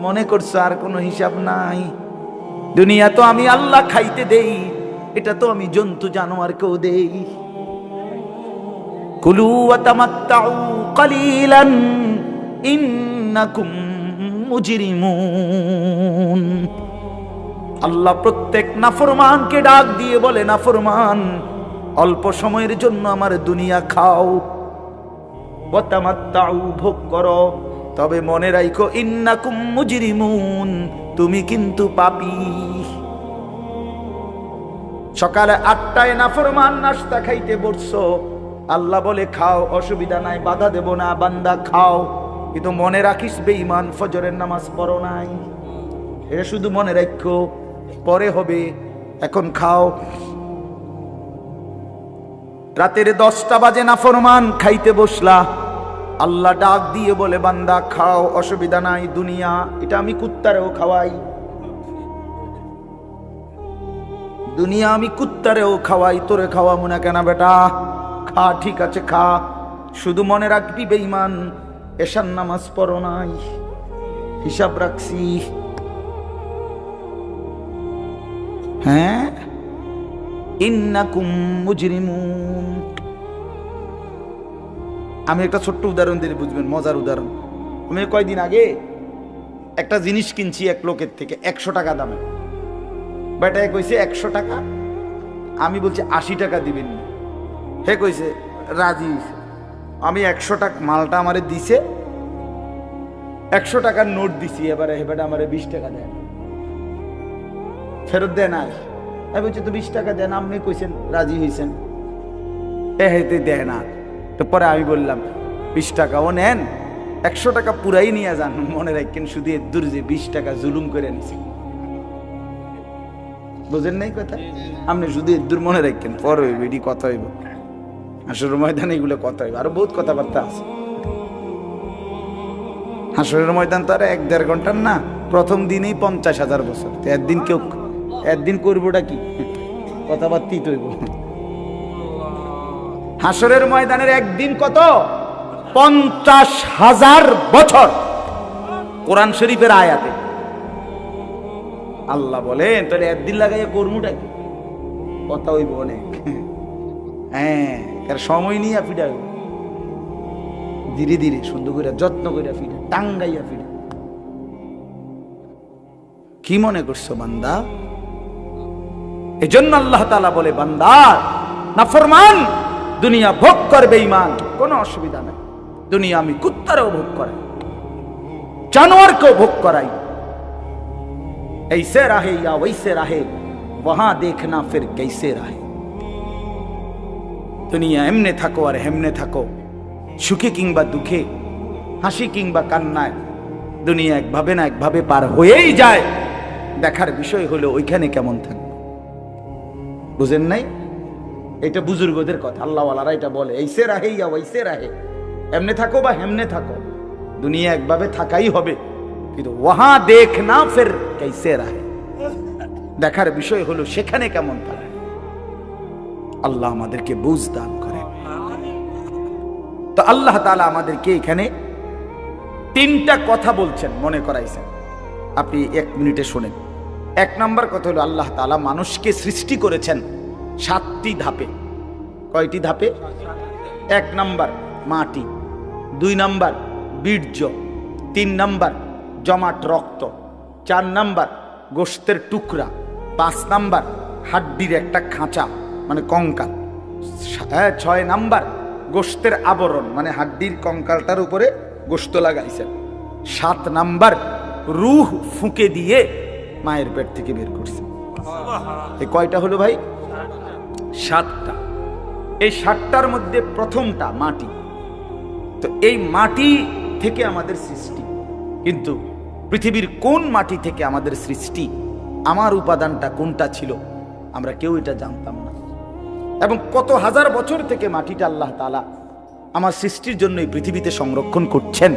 মনে করছো আর কোনো হিসাব নাই? দুনিয়া তো আমি আল্লাহ খাইতে দেই, এটা তো আমি জন্তু জানোয়ারকেও দেই। কুলু ওয়া তামাত্তাউ কালিলান ইন্নাকুম মুজরিমুন। আল্লাহ প্রত্যেক নাফরমানকে ডাক দিয়ে বলে, নাফরমান, অল্প সময়ের জন্য আমার দুনিয়া খাও, ওয়া তামাত্তাউ, ভোগ করো, তবে মনে রাখো ইন্নাকুম মুজরিমুন, তুমি কিন্তু পাপী। সকালে 8টায় নাফরমান নাস্তা খাইতে বসছো, আল্লাহ বলে খাও, অসুবিধা নাই, বাধা দেব না, বান্দা খাও, কিন্তু মনে রাখিস বেঈমান ফজরের নামাজ পড়ো নাই, এটা শুধু মনে রাখো, পরে হবে, এখন খাও। রাতের 10টা বাজে নাফরমান খাইতে বসলা, আল্লাহ ডাক দিয়ে বলে, বান্দা খাও, অসুবিধা নাই, দুনিয়া এটা আমি কুত্তারেও খাওয়াই, দুনিয়া আমি কুত্তারেও খাওয়াই, তোরে খাওয়াবো না কেন বেটা? খা, ঠিক আছে খা, শুধু মনে রাখবি বেঈমান এশার নামাজ পড়ো নাই, হিসাব রাখছি। হ্যাঁ, ইন্নাকুম মুজরিমুন। আমি একটা ছোট্ট উদাহরণ দিয়ে বুঝবেন, মজার উদাহরণ। আমি কয়দিন আগে একটা জিনিস কিনছি এক লোকের থেকে 100 টাকা দামে, বেটায় কইছে 100 টাকা, আমি বলছি 80 টাকা দিবেন না। হে কইছে রাজি। আমি 100 টাকা মালটা আমারে দিছে, 100 টাকার নোট দিছি, এবারে হেবাটা আমারে 20 টাকা দেন, ফেরত দেন। আর আমি বলছি তো 20 টাকা দেন, আপনি কইছেন রাজি হয়েছেন, হেতে দেয় না। তো পরে আমি বললাম 20 টাকাও নেন, 100 টাকা পুরাই নিয়ে যান, মনে রাখেন শুধু এর দূর যে 20 টাকা জুলুম করে নিছি। বুঝেন নাই কথা? আপনি শুধু এর দূর মনে রাখেন, পর হইব এটি কথা হইব, হাসরের ময়দানে এগুলো কথা হইব, আরো বহুত কথাবার্তা আছে। হাসরের ময়দান তো আর 1-1.5 ঘন্টার না, প্রথম দিনেই 50,000 বছর। তো একদিন করবোটা কি? কথাবার্তাই তৈব। হাসরের ময়দানের একদিন কত? 50,000 বছর। কোরআন শরীফের আয়াতে আল্লাহ বলেন, তাহলে একদিন লাগাইয়া করমুটা কি? কথা হইব অনেক। হ্যাঁ, সময় নিয়ে ফিডা ধীরে ধীরে সুন্দর করে যত্ন করে ফিরে টাঙ্গাইয়া ফিরে। কি মনে করছো বান্দা? এজন্য আল্লাহ তাআলা বলে, বান্দা নাফরমান দুনিয়া ভোগ করবে ইমান, কোনো অসুবিধা নাই। দুনিয়া আমি কুত্তারেও ভোগ করাই, জানোয়ারকেও ভোগ করাই। ऐसे रहे या वैसे रहे, वहां देखना फिर कैसे रहे। দুনিয়া এমনে থাকো আর হেমনে থাকো, সুখে কিংবা দুঃখে, হাসি কিংবা কান্নায়, দুনিয়া একভাবে না একভাবে পার হয়েই যায়। দেখার বিষয় হলো ওইখানে কেমন থাকবে। বুঝেন নাই? এটা বুজুর্গদের কথা, আল্লাহওয়ালারা এটা বলে, এইসে রাহে ইয়া ওইসে রাহে, এমনে থাকো বা হেমনে থাকো, দুনিয়া একভাবে থাকাই হবে, কিন্তু ওয়াহা দেখনা ফির कैसे রাহে, দেখার বিষয় হলো সেখানে কেমন থাকে। আল্লাহ আমাদেরকে বুঝ দান করে। তো আল্লাহ তাআলা আমাদেরকে এখানে 3টা কথা বলছেন, মনে করাইছেন। আপনি 1 মিনিটে শুনেন। 1 নাম্বার কথা হলো, আল্লাহ তাআলা মানুষকে সৃষ্টি করেছেন 7টি ধাপে। কয়টি ধাপে? 1 নাম্বার মাটি, 2 নাম্বার বীর্য, 3 নাম্বার জমাট রক্ত, 4 নাম্বার গোশতের টুকরা, 5 নাম্বার হাড্ডির একটা খাঁচা মানে কঙ্কাল, 6 নাম্বার গোশতের আবরণ মানে হাড্ডির কঙ্কালটার উপরে গোশত লাগাইছেন, 7 নাম্বার রূহ ফুঁকে দিয়ে মায়ের পেট থেকে বের করছে। এই কয়টা হলো ভাই? 7টা। এই 7টার মধ্যে প্রথমটা মাটি। তো এই মাটি থেকে আমাদের সৃষ্টি, কিন্তু পৃথিবীর কোন মাটি থেকে আমাদের সৃষ্টি, আমার উপাদানটা কোনটা ছিল, আমরা কেউ এটা জানতাম না। এবং কত হাজার বছর থেকে মাটিটা আল্লাহ তাআলা আমার সৃষ্টির জন্য এই পৃথিবীতে সংরক্ষণ করছেন।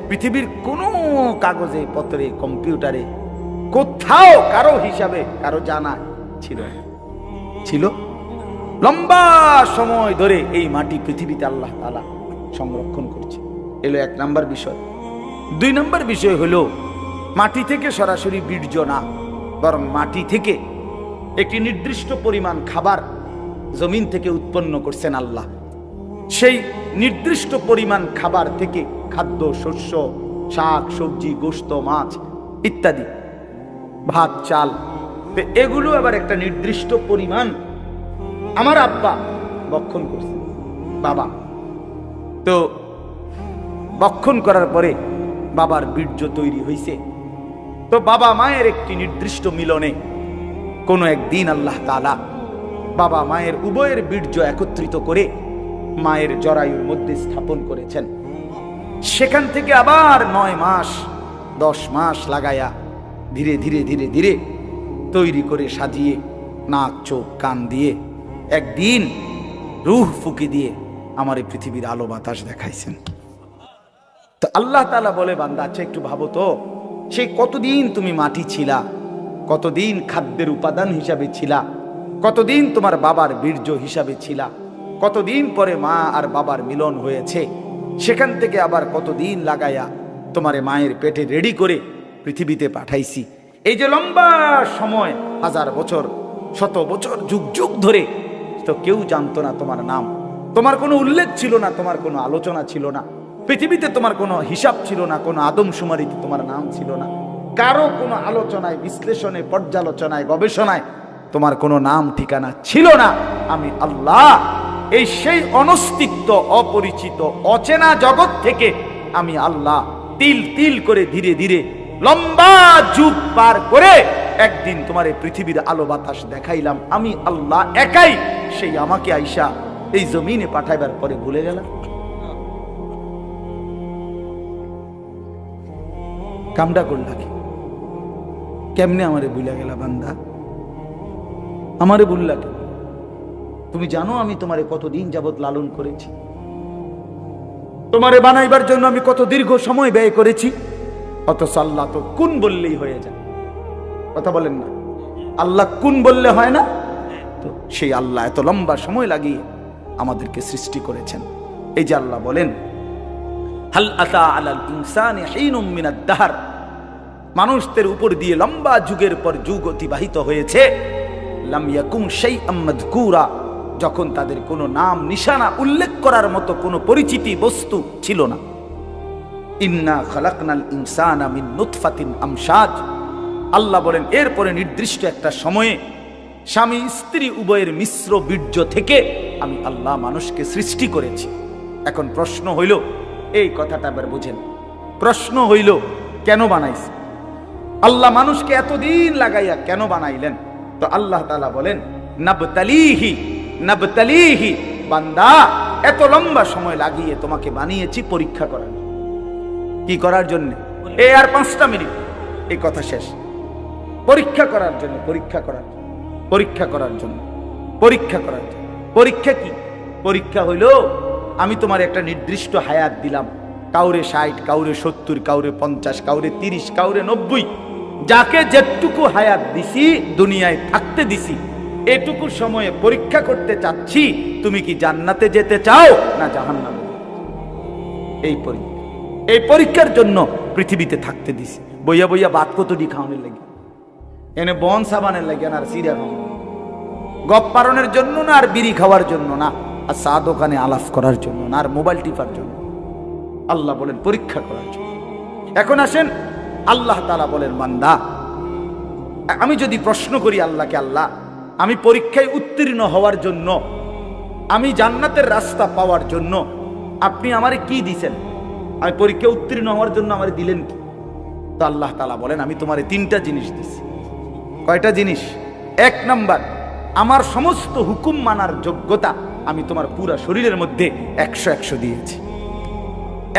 পৃথিবীর কোনো কাগজে পত্রে কম্পিউটারে কোথাও কারো হিসাবে কারো জানা ছিল লম্বা সময় ধরে এই মাটি পৃথিবীতে আল্লাহ তাআলা সংরক্ষণ করছে। এলো 1 নাম্বার বিষয়। 2 নাম্বার বিষয় হলো, মাটি থেকে সরাসরি বীর্য না, বরং মাটি থেকে একটি নির্দিষ্ট পরিমাণ খাবার জমিন থেকে উৎপন্ন করছেন আল্লাহ। সেই নির্দিষ্ট পরিমাণ খাবার থেকে খাদ্য, শস্য, শাক সবজি, গোশত, মাছ ইত্যাদি, ভাত, চাল, এগুলো আবার একটা নির্দিষ্ট পরিমাণ আমার আব্বা বক্ষণ করছে, বাবা। তো বক্ষণ করার পরে বাবার বীর্য তৈরি হয়েছে। তো বাবা মায়ের একটি নির্দিষ্ট মিলনে কোনো একদিন আল্লাহ তাআলা বাবা মায়ের উভয়ের বীর্য একত্রিত করে মায়ের জরায়ুর মধ্যে স্থাপন করেছেন। সেখান থেকে আবার 9 মাস 10 মাস লাগায়া ধীরে ধীরে ধীরে ধীরে তৈরি করে সাজিয়ে নাক চোখ কান দিয়ে একদিন রূহ ফুঁকে দিয়ে আমার এই পৃথিবীর আলো বাতাস দেখাইছেন। তো আল্লাহ তাআলা বলে, বান্দা আচ্ছা একটু ভাবো তো, সেই কতদিন তুমি মাটি ছিলা, কতদিন খাদ্যের উপাদান হিসাবে ছিলা, কতদিন তোমার বাবার বীর্য হিসাবে ছিলা, কতদিন পরে মা আর বাবার মিলন হয়েছে, সেখান থেকে আবার কতদিন লাগায়া তোমারে মায়ের পেটে রেডি করে পৃথিবীতে পাঠাইছি। এই যে লম্বা সময়, 1000 বছর, 100 বছর, যুগ যুগ ধরে তো কেউ জানতো না তোমার নাম, তোমার কোনো উল্লেখ ছিল না, তোমার কোনো আলোচনা ছিল না, পৃথিবীতে তোমার কোনো হিসাব ছিল না, কোনো আদমশুমারিতে তোমার নাম ছিল না, কারো কোনো আলোচনায়, বিশ্লেষণে, পর্যালোচনায়, গবেষণায় তোমার কোনো নাম ঠিকানা ছিল না। আমি আল্লাহ এই সেই অনস্তিত্ব, অপরিচিত, অচেনা জগৎ থেকে আমি আল্লাহ তিল তিল করে ধীরে ধীরে লম্বা যুগ পার করে একদিন তোমার এই পৃথিবীর আলো বাতাস দেখাইলাম। আমি আল্লাহ একাই, সেই আমাকে আইসা এই জমিনে পাঠাইবার পরে ভুলে গেলাম। কামটা করলা কি? কেমনে আমারে ভুলে গেলা বান্দা? আমারে ভুললা কি? তুমি জানো আমি তোমারে কতদিন যাবত লালন করেছি, তোমারে বানাইবার জন্য আমি কত দীর্ঘ সময় ব্যয় করেছি, অথচ আল্লাহ তো কুন বললেই হয়ে যায়। কথা বলেন না, আল্লাহ কুন বললে হয় না? তো সেই আল্লাহ এত লম্বা সময় লাগিয়ে আমাদেরকে সৃষ্টি করেছেন। এই যে আল্লাহ বলেন, হাল আতা আলাল ইনসানি হিনুম মিনাদ দাহর, মানুষদের উপর দিয়ে লম্বা যুগের পর যুগ অতিবাহিত হয়েছে, লাম ইয়াকুম শাইআম মাযকুরা, যখন তাদের কোনো নাম নিশানা উল্লেখ করার মতো কোনো পরিচিতি বস্তু ছিল না। ইন্না খালাকনাল ইনসানা মিন নুতফাতিন আমশাজ, আল্লাহ বলেন এরপরে নির্দিষ্ট একটা সময়ে স্বামী স্ত্রী উভয়ের মিশ্র বীর্য থেকে আমি আল্লাহ মানুষকে সৃষ্টি করেছি। এখন প্রশ্ন হইল, এই কথাটা এবার বুঝেন, প্রশ্ন হইল কেন বানাইছে আল্লাহ মানুষকে? এতদিন লাগাইয়া কেন বানাইলেন? তো আল্লাহ তাআলা বলেন, নাবতালিহি নাবতালিহি, বান্দা এত লম্বা সময় লাগিয়ে তোমাকে বানিয়েছি পরীক্ষা করার। কি করার জন্য? এই আর 5টা মিনিট, এই কথা শেষ। পরীক্ষা করার জন্য, পরীক্ষা করার জন্য, পরীক্ষা করার জন্য, পরীক্ষা করার জন্য। পরীক্ষা কি? পরীক্ষা হইল আমি তোমার একটা নির্দিষ্ট হায়াত দিলাম, কাউরে 60, কাউরে 70, কাউরে 50, কাউরে 30, কাউরে 90, যাকে যেটুকু হায়াত দিছি, দুনিয়ায় থাকতে দিছি, এটুকু সময়ে পরীক্ষা করতে চাচ্ছি তুমি কি জান্নাতে যেতে চাও না জাহান্নামে। এই পরীক্ষা, এই পরীক্ষার জন্য পৃথিবীতে থাকতে দিছি। বইয়া বইয়া বাত কতটি খাওয়ানোর লাগে, এনে বন সাবানের লাগে না, আর সিরিয়া খাওয়ানো, গপ পারনের জন্য না, আর বিড়ি খাওয়ার জন্য না, আর চা দোকানে আলাপ করার জন্য না, আর মোবাইল টিপার জন্য। আল্লাহ বলেন পরীক্ষা করার জন্য। এখন আসেন, আল্লাহ তাআলা বলেন, বান্দা আমি যদি প্রশ্ন করি আল্লাহকে, আল্লাহ আমি পরীক্ষায় উত্তীর্ণ হওয়ার জন্য, আমি জান্নাতের রাস্তা পাওয়ার জন্য আপনি আমারে কি দিছেন? আমি পরীক্ষায় উত্তীর্ণ হওয়ার জন্য আমারে দিলেন কি? তো আল্লাহ তাআলা বলেন, আমি তোমারে 3টা জিনিস দিছি। কয়টা জিনিস? 1 নাম্বার, আমার সমস্ত হুকুম মানার যোগ্যতা আমি তোমার পুরা শরীরের মধ্যে 100 দিয়েছি।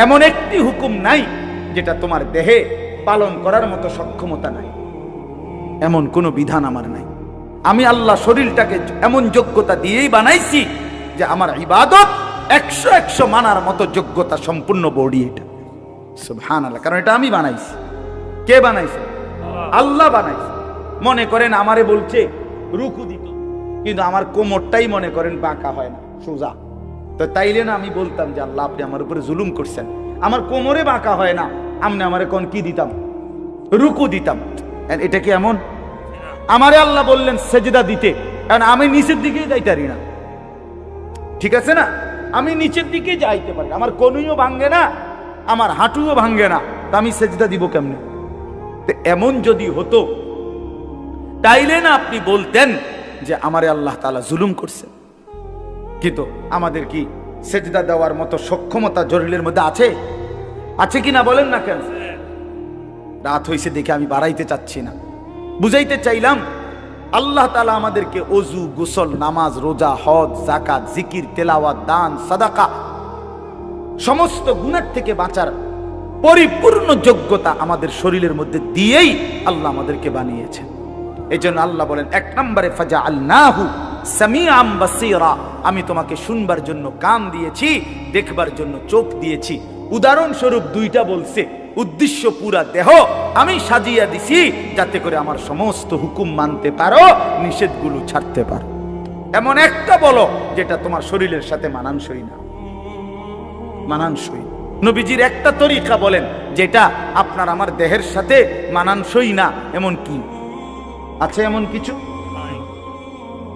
এমন একটি হুকুম নাই যেটা তোমার দেহে পালন করার মতো সক্ষমতা নাই, এমন কোন বিধান আমার নাই। আমি আল্লাহ শরীরটাকে এমন যোগ্যতা দিয়েই বানাইছি যে আমার ইবাদত 100 মানার মতো যোগ্যতা সম্পূর্ণ বডি এটা। সুবহানাল্লাহ, কারণ এটা আমি বানাইছি। কে বানাইছে? আল্লাহ বানাইছে। মনে করেন আমারে বলছে রুকু দিত, কিন্তু আমার কোমরটাই মনে করেন বাঁকা হয় না, সোজা। তো তাইলে না আমি বলতাম যে আল্লাহ আপনি আমার উপরে জুলুম করছেন, আমার কোমরে বাঁকা হয় না, আপনি আমারে কোন কি দিতাম? রুকু দিতাম। এটা কি এমন? আমারে আল্লাহ বললেন সেজদা দিতে, কারণ আমি নিচের দিকেই যাইতে পারি না, ঠিক আছে না? আমি নিচের দিকে যাইতে পারি, আমার কোনুইও ভাঙ্গে না, আমার হাঁটুও ভাঙ্গে না, তা আমি সেজদা দিব কেমনে? এমন যদি হতো তাইলে না আপনি বলতেন যে আমারে আল্লাহ তাআলা জুলুম করছে। কিন্তু আমাদের কি সেজদা দেওয়ার মতো সক্ষমতা জরিলের মধ্যে আছে? আছে কিনা বলেন না কেন? রাত হইছে দেখে আমি বাড়াইতে চাচ্ছি না, বুঝাইতে চাইলাম আল্লাহ তাআলা আমাদেরকে ওযু, গোসল, নামাজ, রোজা, হজ, যাকাত, জিকির, তেলাওয়াত, দান, সাদাকা, সমস্ত গুনাহ থেকে বাঁচার পরিপূর্ণ যোগ্যতা আমাদের শরীরের মধ্যে দিয়েই আল্লাহ আমাদেরকে বানিয়েছেন। এই জন্য আল্লাহ বলেন 1 নম্বরে ফাজআলনাহু সামিআম বাসীরা, আমি তোমাকে শুনবার জন্য কান দিয়েছি, দেখবার জন্য চোখ দিয়েছি। উদাহরণস্বরূপ 2টা বলছে, উদ্দেশ্য পুরা দেহ আমি সাজিয়ে দিছি যাতে করে আমার সমস্ত হুকুম মানতে পারো, নিষেধগুলো ছাড়তে পারো। এমন একটা বলো যেটা তোমার শরীরের সাথে মানানসই না, মানানসই। নবীজির একটা তরিকা বলেন যেটা আপনার আমার দেহের সাথে মানানসই না, এমন কি আছে? এমন কিছু?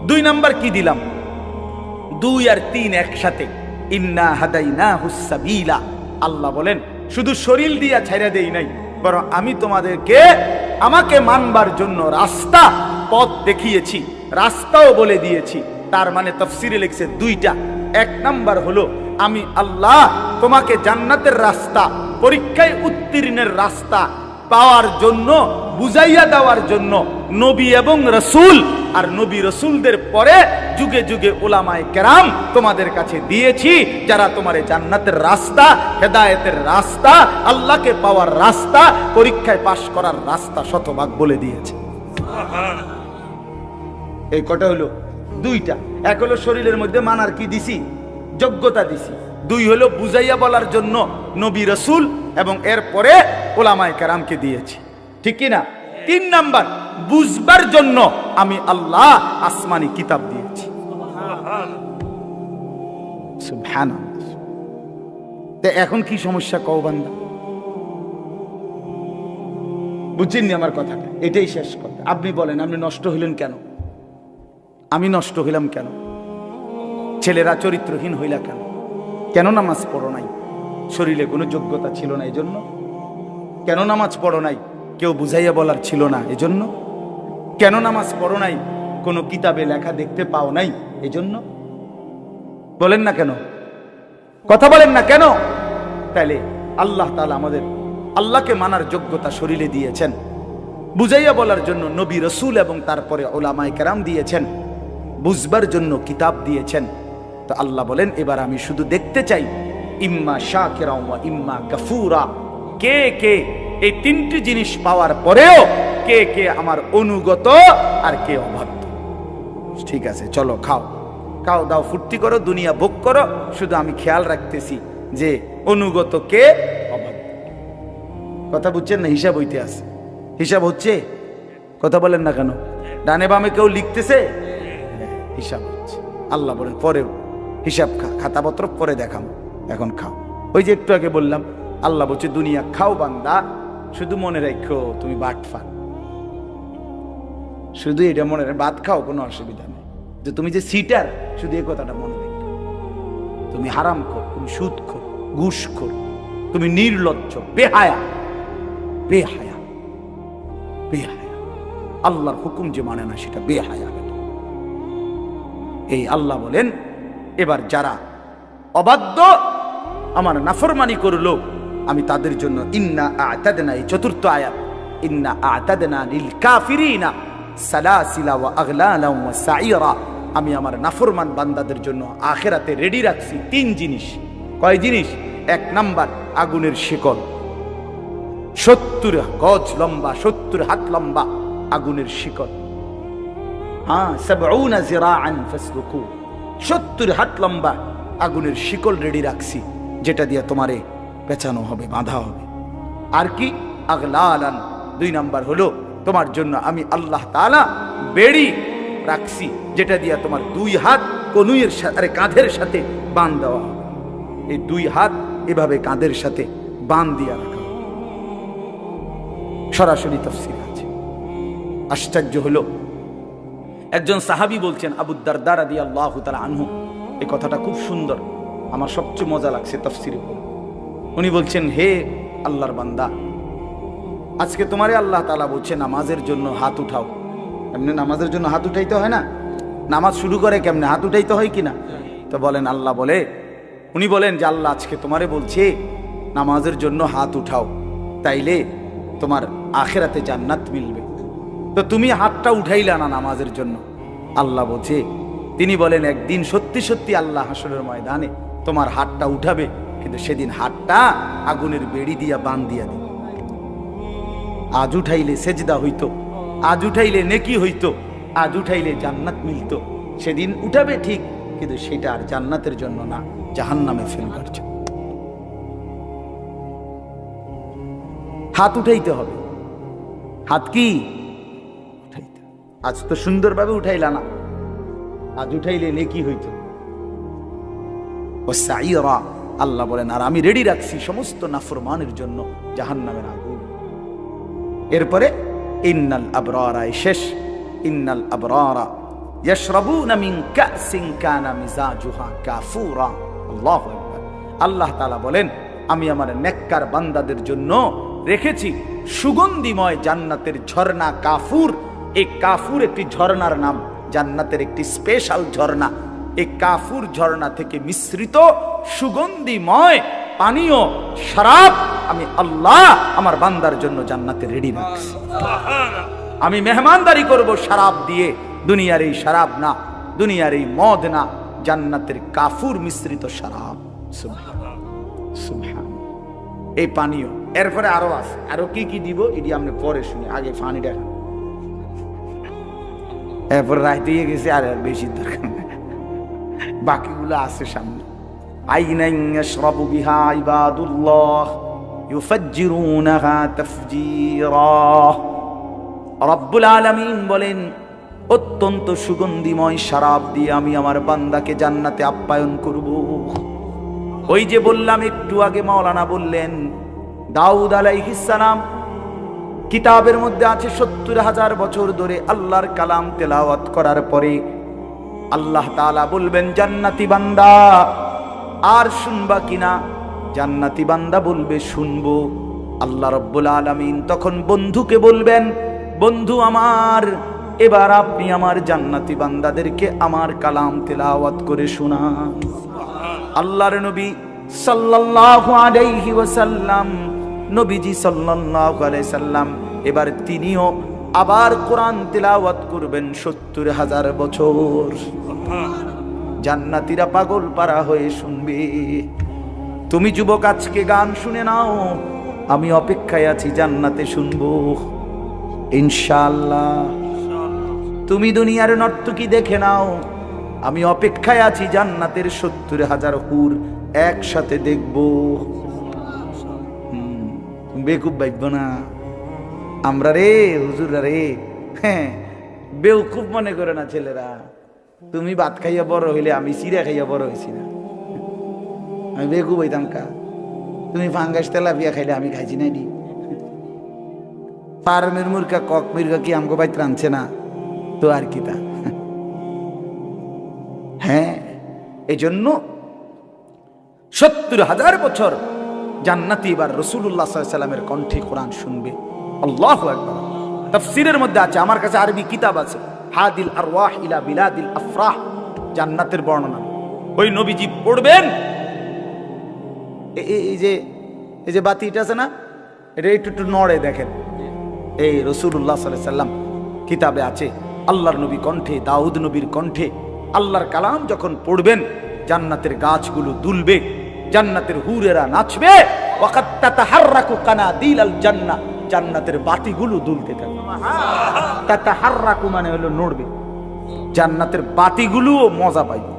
2 নাম্বার কি দিলাম? 2 আর 3 একসাথে, ইন্না হাদাইনাহুস সাবিলা, আল্লাহ বলেন শুধু শরীর দিয়া ছাইরা দেই নাই, বরং আমি তোমাদেরকে আমাকে মানবার জন্য রাস্তা পথ দেখিয়েছি, রাস্তাও বলে দিয়েছি। তার মানে তাফসীরে লিখছে দুইটা। এক নাম্বার হলো আমি আল্লাহ তোমাকে জান্নাতের রাস্তা, পরীক্ষায় উত্তীর্ণের রাস্তা পাওয়ার জন্য, বুঝাইয়া দেওয়ার জন্য নবী এবং রাসূল আর নবী রাসূলদের পরে যুগে যুগে উলামায়ে কেরাম তোমাদের কাছে দিয়েছি, যারা তোমার জান্নাতের রাস্তা, হেদায়েতের রাস্তা, আল্লাহকে পাওয়ার রাস্তা, পরীক্ষায় পাশ করার রাস্তা শতভাগ বলে দিয়েছে। এই কটা হলো দুইটা। এক হলো শরীরের মধ্যে মানার কি দিছি, যোগ্যতা দিছি। দুই হলো বুঝাইয়া বলার জন্য নবী রাসূল এবং এরপরে উলামায়ে কেরামকে দিয়েছি, ঠিক কি না? তিন নাম্বার, বুঝবার জন্য আমি আল্লাহ আসমানি কিতাব দিয়েছি। সুবহানাল্লাহ। তে এখন কি সমস্যা কও বান্দা? বুঝছেন আমার কথাটা? এটাই শেষ কথা। আপনি বলেন, আপনি নষ্ট হইলেন কেন? আমি নষ্ট হইলাম কেন? ছেলেরা চরিত্রহীন হইলা কেন? কেন নামাজ পড়ো নাই? শরীরে কোনো যোগ্যতা ছিল না এজন্য? কেন নামাজ পড়ো নাই? কেউ বুঝাইয়া বলার ছিল না এজন্য? কেন নামাজ পড়ো নাই? কোনো কিতাবে লেখা দেখতে পাও নাই এজন্য? বলেন না কেন? কথা বলেন না কেন? তাইলে আল্লাহ তাআলা আমাদের আল্লাহকে মানার যোগ্যতা শরীরে দিয়েছেন, বুঝাইয়া বলার জন্য নবী রাসূল এবং তারপরে উলামায়ে কেরাম দিয়েছেন, বুঝবার জন্য কিতাব দিয়েছেন। তো আল্লাহ বলেন এবার আমি শুধু দেখতে চাই ইম্মা শাকিরা ওয়া ইম্মা কাফুরা, কে কে এই তিনটি জিনিস পাওয়ার পরেও কে কে আমার অনুগত আর কে অবাধ্য। ঠিক আছে, চলো খাও, খাও দাও, ফুর্তি করো, দুনিয়া ভোগ করো, শুধু আমি খেয়াল রাখতেছি যে অনুগত কে, অবাধ্য। কথা বুঝছেন না? হিসাব হইতে আছে, হিসাব হচ্ছে। কথা বলেন না কেন? ডানে বামে কেউ লিখতেছে, হিসাব হচ্ছে। আল্লাহ বলেন পরেও হিসাব খাতাপত্র পরে দেখাম, এখন খাও। ওই যে একটু আগে বললাম, আল্লাহ বলছে দুনিয়া খাও বান্দা, শুধু মনে রাখো তুমি বাটফার। শুধু এটা মনে রাখো, ভাত খাও কোনো অসুবিধা নেই, যে তুমি যে সিটার, শুধু এই কথাটা মনে রাখো। তুমি হারাম খোর, তুমি সুদ খোর, ঘুষ খোর, তুমি নির্লজ্জ, বেহায়া, বেহায়া, বেহায়া। আল্লাহর হুকুম যে মানে না সেটা বেহায়া। এই আল্লাহ বলেন এবার যারা অবাধ্য, আমার নাফরমানি করলো, আমি তাদের জন্য ইন্না আ'তাদনা, এই চতুর্থ আয়াত, ইন্না আ'তাদনা লিল কাফিরিনা সালাসিলা ওয়া আগলালা ওয়া সাইরা, আমি আমার নাফরমান বান্দাদের জন্য আখিরাতে রেডি রাখছি তিন জিনিস। কয় জিনিস? এক নাম্বার, আগুনের শিকল, 70 গজ লম্বা, 70 হাত লম্বা আগুনের শিকল। হ্যাঁ, 70 জিরাআন ফাসলুকু, 70 হাত লম্বা আগুনের শিকল রেডি রাখছি, যেটা দিয়ে তোমারে পেঁচানো হবে, বাঁধা হবে। আর কি? আগলালান, 2 নাম্বার হলো তোমার জন্য আমি আল্লাহ তাআলা বেড়ি রাখছি, যেটা দিয়ে তোমার 2 হাত কনুইয়ের সাথে, কাঁধের সাথে বাঁধ দেওয়া হবে। এই 2 হাত এভাবে কাঁধের সাথে বাঁধ দিয়ে রাখা। সরাসরি তাফসীর আছে। আশ্চর্য হলো, একজন সাহাবী বলছেন, আবু দারদা রাদিয়াল্লাহু তাআলা আনহু, এই কথাটা খুব সুন্দর, আমার সবচেয়ে মজা লাগছে তাফসীরে। উনি বলছেন, হে আল্লাহর বান্দা, আজকে তোমারে আল্লাহ তাআলা বলছে নামাজের জন্য হাত উঠাও। এমনি নামাজের জন্য হাত উঠাইতে হয় না? নামাজ শুরু করে কেমনে? হাত উঠাইতে হয় কিনা? তো বলেন, আল্লাহ বলে, উনি বলেন যে আল্লাহ আজকে তোমারে বলছে নামাজের জন্য হাত উঠাও, তাইলে তোমার আখিরাতে জান্নাত মিলবে। তো তুমি হাতটা উঠাইলা না নামাজের জন্য। আল্লাহ বলছে, তিনি বলেন একদিন সত্যি সত্যি আল্লাহ হাসরের ময়দানে তোমার হাতটা উঠাবে, কিন্তু সেদিন হাতটা আগুনের বেড়ি দিয়া বাঁধ দিয়া দিবে। আজ উঠাইলে সেজদা হইতো, আজ উঠাইলে নেকি হইতো, আজ উঠাইলে জান্নাত মিলতো। সেদিন উঠাবে ঠিক, কিন্তু সেটা আর জান্নাতের জন্য না, জাহান্নামে ফেলবার জন্য। হাত উঠাইতে হবে। হাত কি উঠাইতে? আজ তো সুন্দরভাবে উঠাইলা না, আজ উঠাইলে নেকি হইতো। ও সাইরা, আল্লাহ বলেন আর আমি রেডি রাখছি সমস্ত নাফরমানের জন্য জাহান্নামের আগুন। এরপরে ইন্নাল আবরারা, শেষ, ইন্নাল আবরারা ইয়াশরাবুনা মিন কাসিন কানা মিজাজুহা কাফুরা। আল্লাহু আকবার। আল্লাহ তাআলা বলেন আমি আমার নেককার বান্দাদের জন্য রেখেছি সুগন্ধিময় জান্নাতের ঝর্ণা কাফুর। এই কাফুর একটি ঝর্ণার নাম, জান্নাতের একটি স্পেশাল ঝর্ণা। এই কাফুর ঝর্ণা থেকে মিশ্রিত সুগন্ধিময় পানীয় শরাব আমি আল্লাহ আমার বান্দার জন্য জান্নাতে রেডি রাখছি। আমি মেহমানদারি করব শরাব দিয়ে, দুনিয়ার এই শরাব না, দুনিয়ার এই মদ না, জান্নাতের কাফুর মিশ্রিত শরাব। সুবহানাল্লাহ, সুবহানাল্লাহ। এই পানীয় এরপরে আরো আছে, আরো কি কি দিব এটি আমরা পরে শুনি, আগে পানিটা খান। এরপর রাইতে গেছে, আর বেশি দরকার নেই, বাকিগুলো আছে সামনে। আইনান ইয়াশরাবু বিহা ইবাদুল্লাহ ইউফাজ্জিরুনাহা তাফজীরা। রব্বুল আলামিন বলেন, অত্যন্ত সুগন্ধিময় শরাব দিয়ে আমি আমার বান্দাকে জান্নাতে আপ্যায়ন করব। ওই যে বললাম একটু আগে, মাওলানা বললেন দাউদ আলাইহিস সালাম কিতাবের মধ্যে আছে ৭০,০০০ বছর ধরে আল্লাহর কালাম তেলাওয়াত করার পরে আল্লাহ তাআলা বলবেন, জান্নাতি বান্দা আর শুনবা কিনা? জান্নাতি বান্দা বলবে শুনবো। আল্লাহ রব্বুল আলামিন তখন বন্ধুকে বলবেন, বন্ধু আমার, এবার আপনি আমার জান্নাতি বান্দাদেরকে আমার কালাম তেলাওয়াত করে শোনান। আল্লাহর নবী সাল্লাল্লাহু আলাইহি ওয়াসাল্লাম, নবীজি সাল্লাল্লাহু আলাইহি সাল্লাম এবার তিনিও আবার কোরআন তেলাওয়াত করবেন ৭০,০০০ বছর। জান্নাতীরা পাগল পারা হয়ে শুনবে। তুমি যুবক আজকে গান শুনে নাও, আমি অপেক্ষায় আছি জান্নাতে শুনবো ইনশাআল্লাহ। তুমি দুনিয়ার নর্তকী দেখে নাও, আমি অপেক্ষায় আছি জান্নাতের ৭০,০০০ হুর একসাথে দেখব। বেকুব ভাবব না আমরা রে, হুজুররা রে, হ্যাঁ বেউকুব মনে করে না ছেলেরা। তুমি ভাত খাইয়া বড় হইলে, আমি চিড়া খাইয়া বড় হয়েছি না, আমি বেকুব হইতাম কা? তুমি ফাঙ্গাস তেলাপিয়া খাইলে আমি খাইছি না নি? ফার্মের মুরগা কক মুরগা কি আমগো বাইতে রাঁধছে না তো আর কি তা? হ্যাঁ, এই জন্য ৭০,০০০ বছর জান্নাতি এবার রাসূলুল্লাহ সাল্লাল্লাহু আলাইহি ওয়াসাল্লামের কণ্ঠে কোরআন শুনবে। আল্লাহু আকবার। তাফসীরের মধ্যে আছে, আমার কাছে আরবি কিতাব আছে, হাদিল আরওয়াহ ইলা বিলাদিল আফরাহ, জান্নাতের বর্ণনা। ওই নবীজি পড়বেন, এই যে বাতিটা আছে না, এটা একটু নড়ে দেখেন। এই রাসূলুল্লাহ সাল্লাল্লাহু আলাইহি ওয়াসাল্লাম কিতাবে আছে, আল্লাহর নবী কণ্ঠে, দাউদ নবীর কণ্ঠে আল্লাহর কালাম যখন পড়বেন, জান্নাতের গাছগুলো দুলবে, জান্নাতের হুরেরা নাচবে। ওয়াকাত তাতাহাররাকু কানাদিলাল জান্নাহ, জান্নাতের বাতিগুলো দুলতে থাকবে। তাতাহাররাকু মানে হলো নড়বে, জান্নাতের বাতিগুলো মজা পাইবে।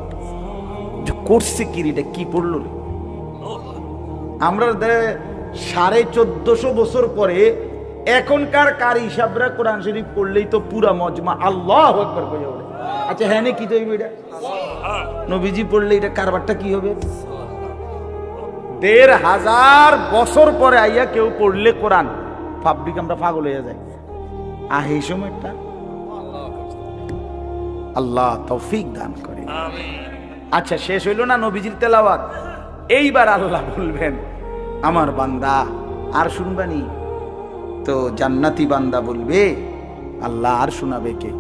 যে করছে কি রে, কি পড়লো রে? আমরা ১৪৫০ বছর পরে এখনকার কারি হিসাবরা কোরআন শরীফ পড়লেই তো পুরা মজমা আল্লাহু আকবার কইয়া বলে। আচ্ছা হ্যাঁ কি তো এটা নবীজি পড়লে এটা কারবারটা কি হবে? ১৫০০ বছর পরে আইয়া কেউ পড়লে কোরআন, পাবলিক আমরা পাগল হয়ে যাই। এই সময়টা আল্লাহ তৌফিক দান করে। আচ্ছা শেষ হইল না নবীজির তেলাওয়াত? এইবার আল্লাহ বলবেন, আমার বান্দা আর শুনবানি? তো জান্নাতি বান্দা বলবে, আল্লাহ আর শোনাবে কে?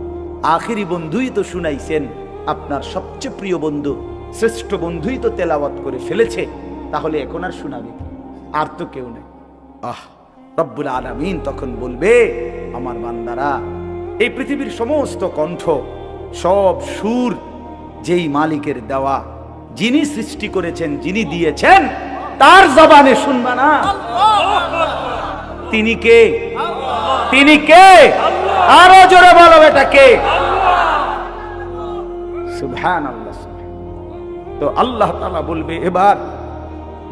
আখিরি বন্ধুই তো শুনাইছেন, আপনার সবচেয়ে প্রিয় বন্ধু, শ্রেষ্ঠ বন্ধুই তো তেলাওয়াত করে ফেলেছে, তাহলে এখন আর শোনাবে কি? আর তো কেউ নেই। রব্বুল আলামিন তখন বলবে, আমার বান্দারা, এই পৃথিবীর সমস্ত কণ্ঠ, সব সুর যেই মালিকের দেওয়া, যিনি সৃষ্টি করেছেন, যিনি দিয়েছেন, তার জবানে শুনবা না? তিনি কে? তিনি কে? আরো জোরে বলো, এটা কে? সুবহানাল্লাহ। তো আল্লাহ তাআলা বলবে, এবার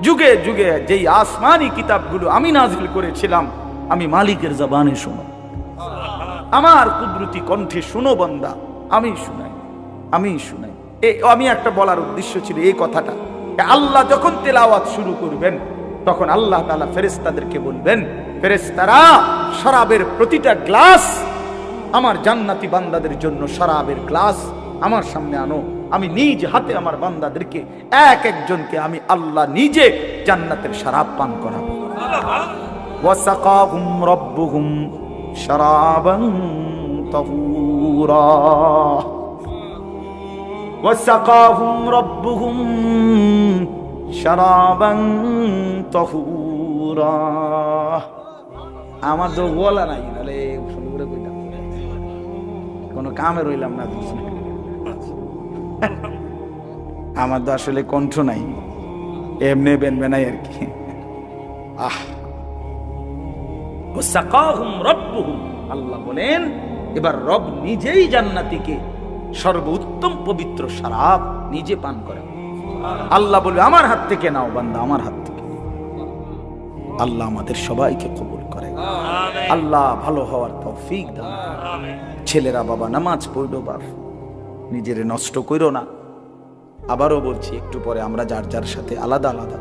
যুগে যুগে যেই আসমানি কিতাবগুলো আমি নাজিল করেছিলাম, আমি মালিকের জবানে শোনো, আমার কুদরতি কণ্ঠে শোনো বান্দা, আমি শুনাই, আমি শুনাই। আমি একটা বলার উদ্দেশ্য ছিল এই কথাটা। আল্লাহ যখন তেলাওয়াত শুরু করবেন, তখন আল্লাহ তাআলা ফেরেশতাদেরকে বলবেন, ফেরেশতারা শরাবের প্রতিটা গ্লাস আমার জান্নাতি বান্দাদের জন্য শরাবের গ্লাস আমার সামনে আনো। আমি নিজ হাতে আমার বান্দাদেরকে এক একজনকে আমি আল্লাহ নিজে জান্নাতের শরাব পান করাবো। ওয়াসাকাহুম রাব্বুহুম শরাবান তাহুরা, ওয়াসাকাহুম রাব্বুহুম শরাবান তাহুরা। আমার তো বলা নাই, নাহলে শুরু করে কইতাম, কোনো কামে রইলাম না। আমার তো আসলে কণ্ঠ নাই, এমনি বেনবে নাই আর কি। আল্লাহ বলেন এবার রব নিজেই জান্নাতীকে সর্বোত্তম পবিত্র শরাব নিজে পান করে। আল্লাহ বলবে আমার হাত থেকে নাও বান্দা, আমার হাত থেকে। আল্লাহ আমাদের সবাইকে কবুল করে, আল্লাহ ভালো হওয়ার তৌফিক দাও। ছেলেরা বাবা নামাজ পড়ো, বাপ নিজের নষ্ট করো না। আবারও বলছি, একটু পরে আমরা যার যার সাথে আলাদা আলাদা,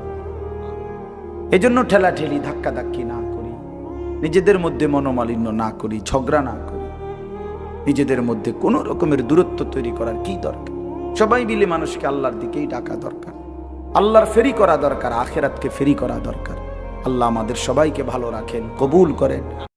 এজন্য ঠেলা ঠেলি ধাক্কা ধাক্কি না করি, নিজেদের মধ্যে মনোমালিন্য না করি, ঝগড়া না করি, নিজেদের মধ্যে কোনো রকমের দূরত্ব তৈরি করার কি দরকার? সবাই মিলে মানুষকে আল্লাহর দিকেই ডাকা দরকার, আল্লাহর ফেরি করা দরকার, আখিরাতকে ফেরি করা দরকার। আল্লাহ আমাদের সবাইকে ভালো রাখেন, কবুল করেন।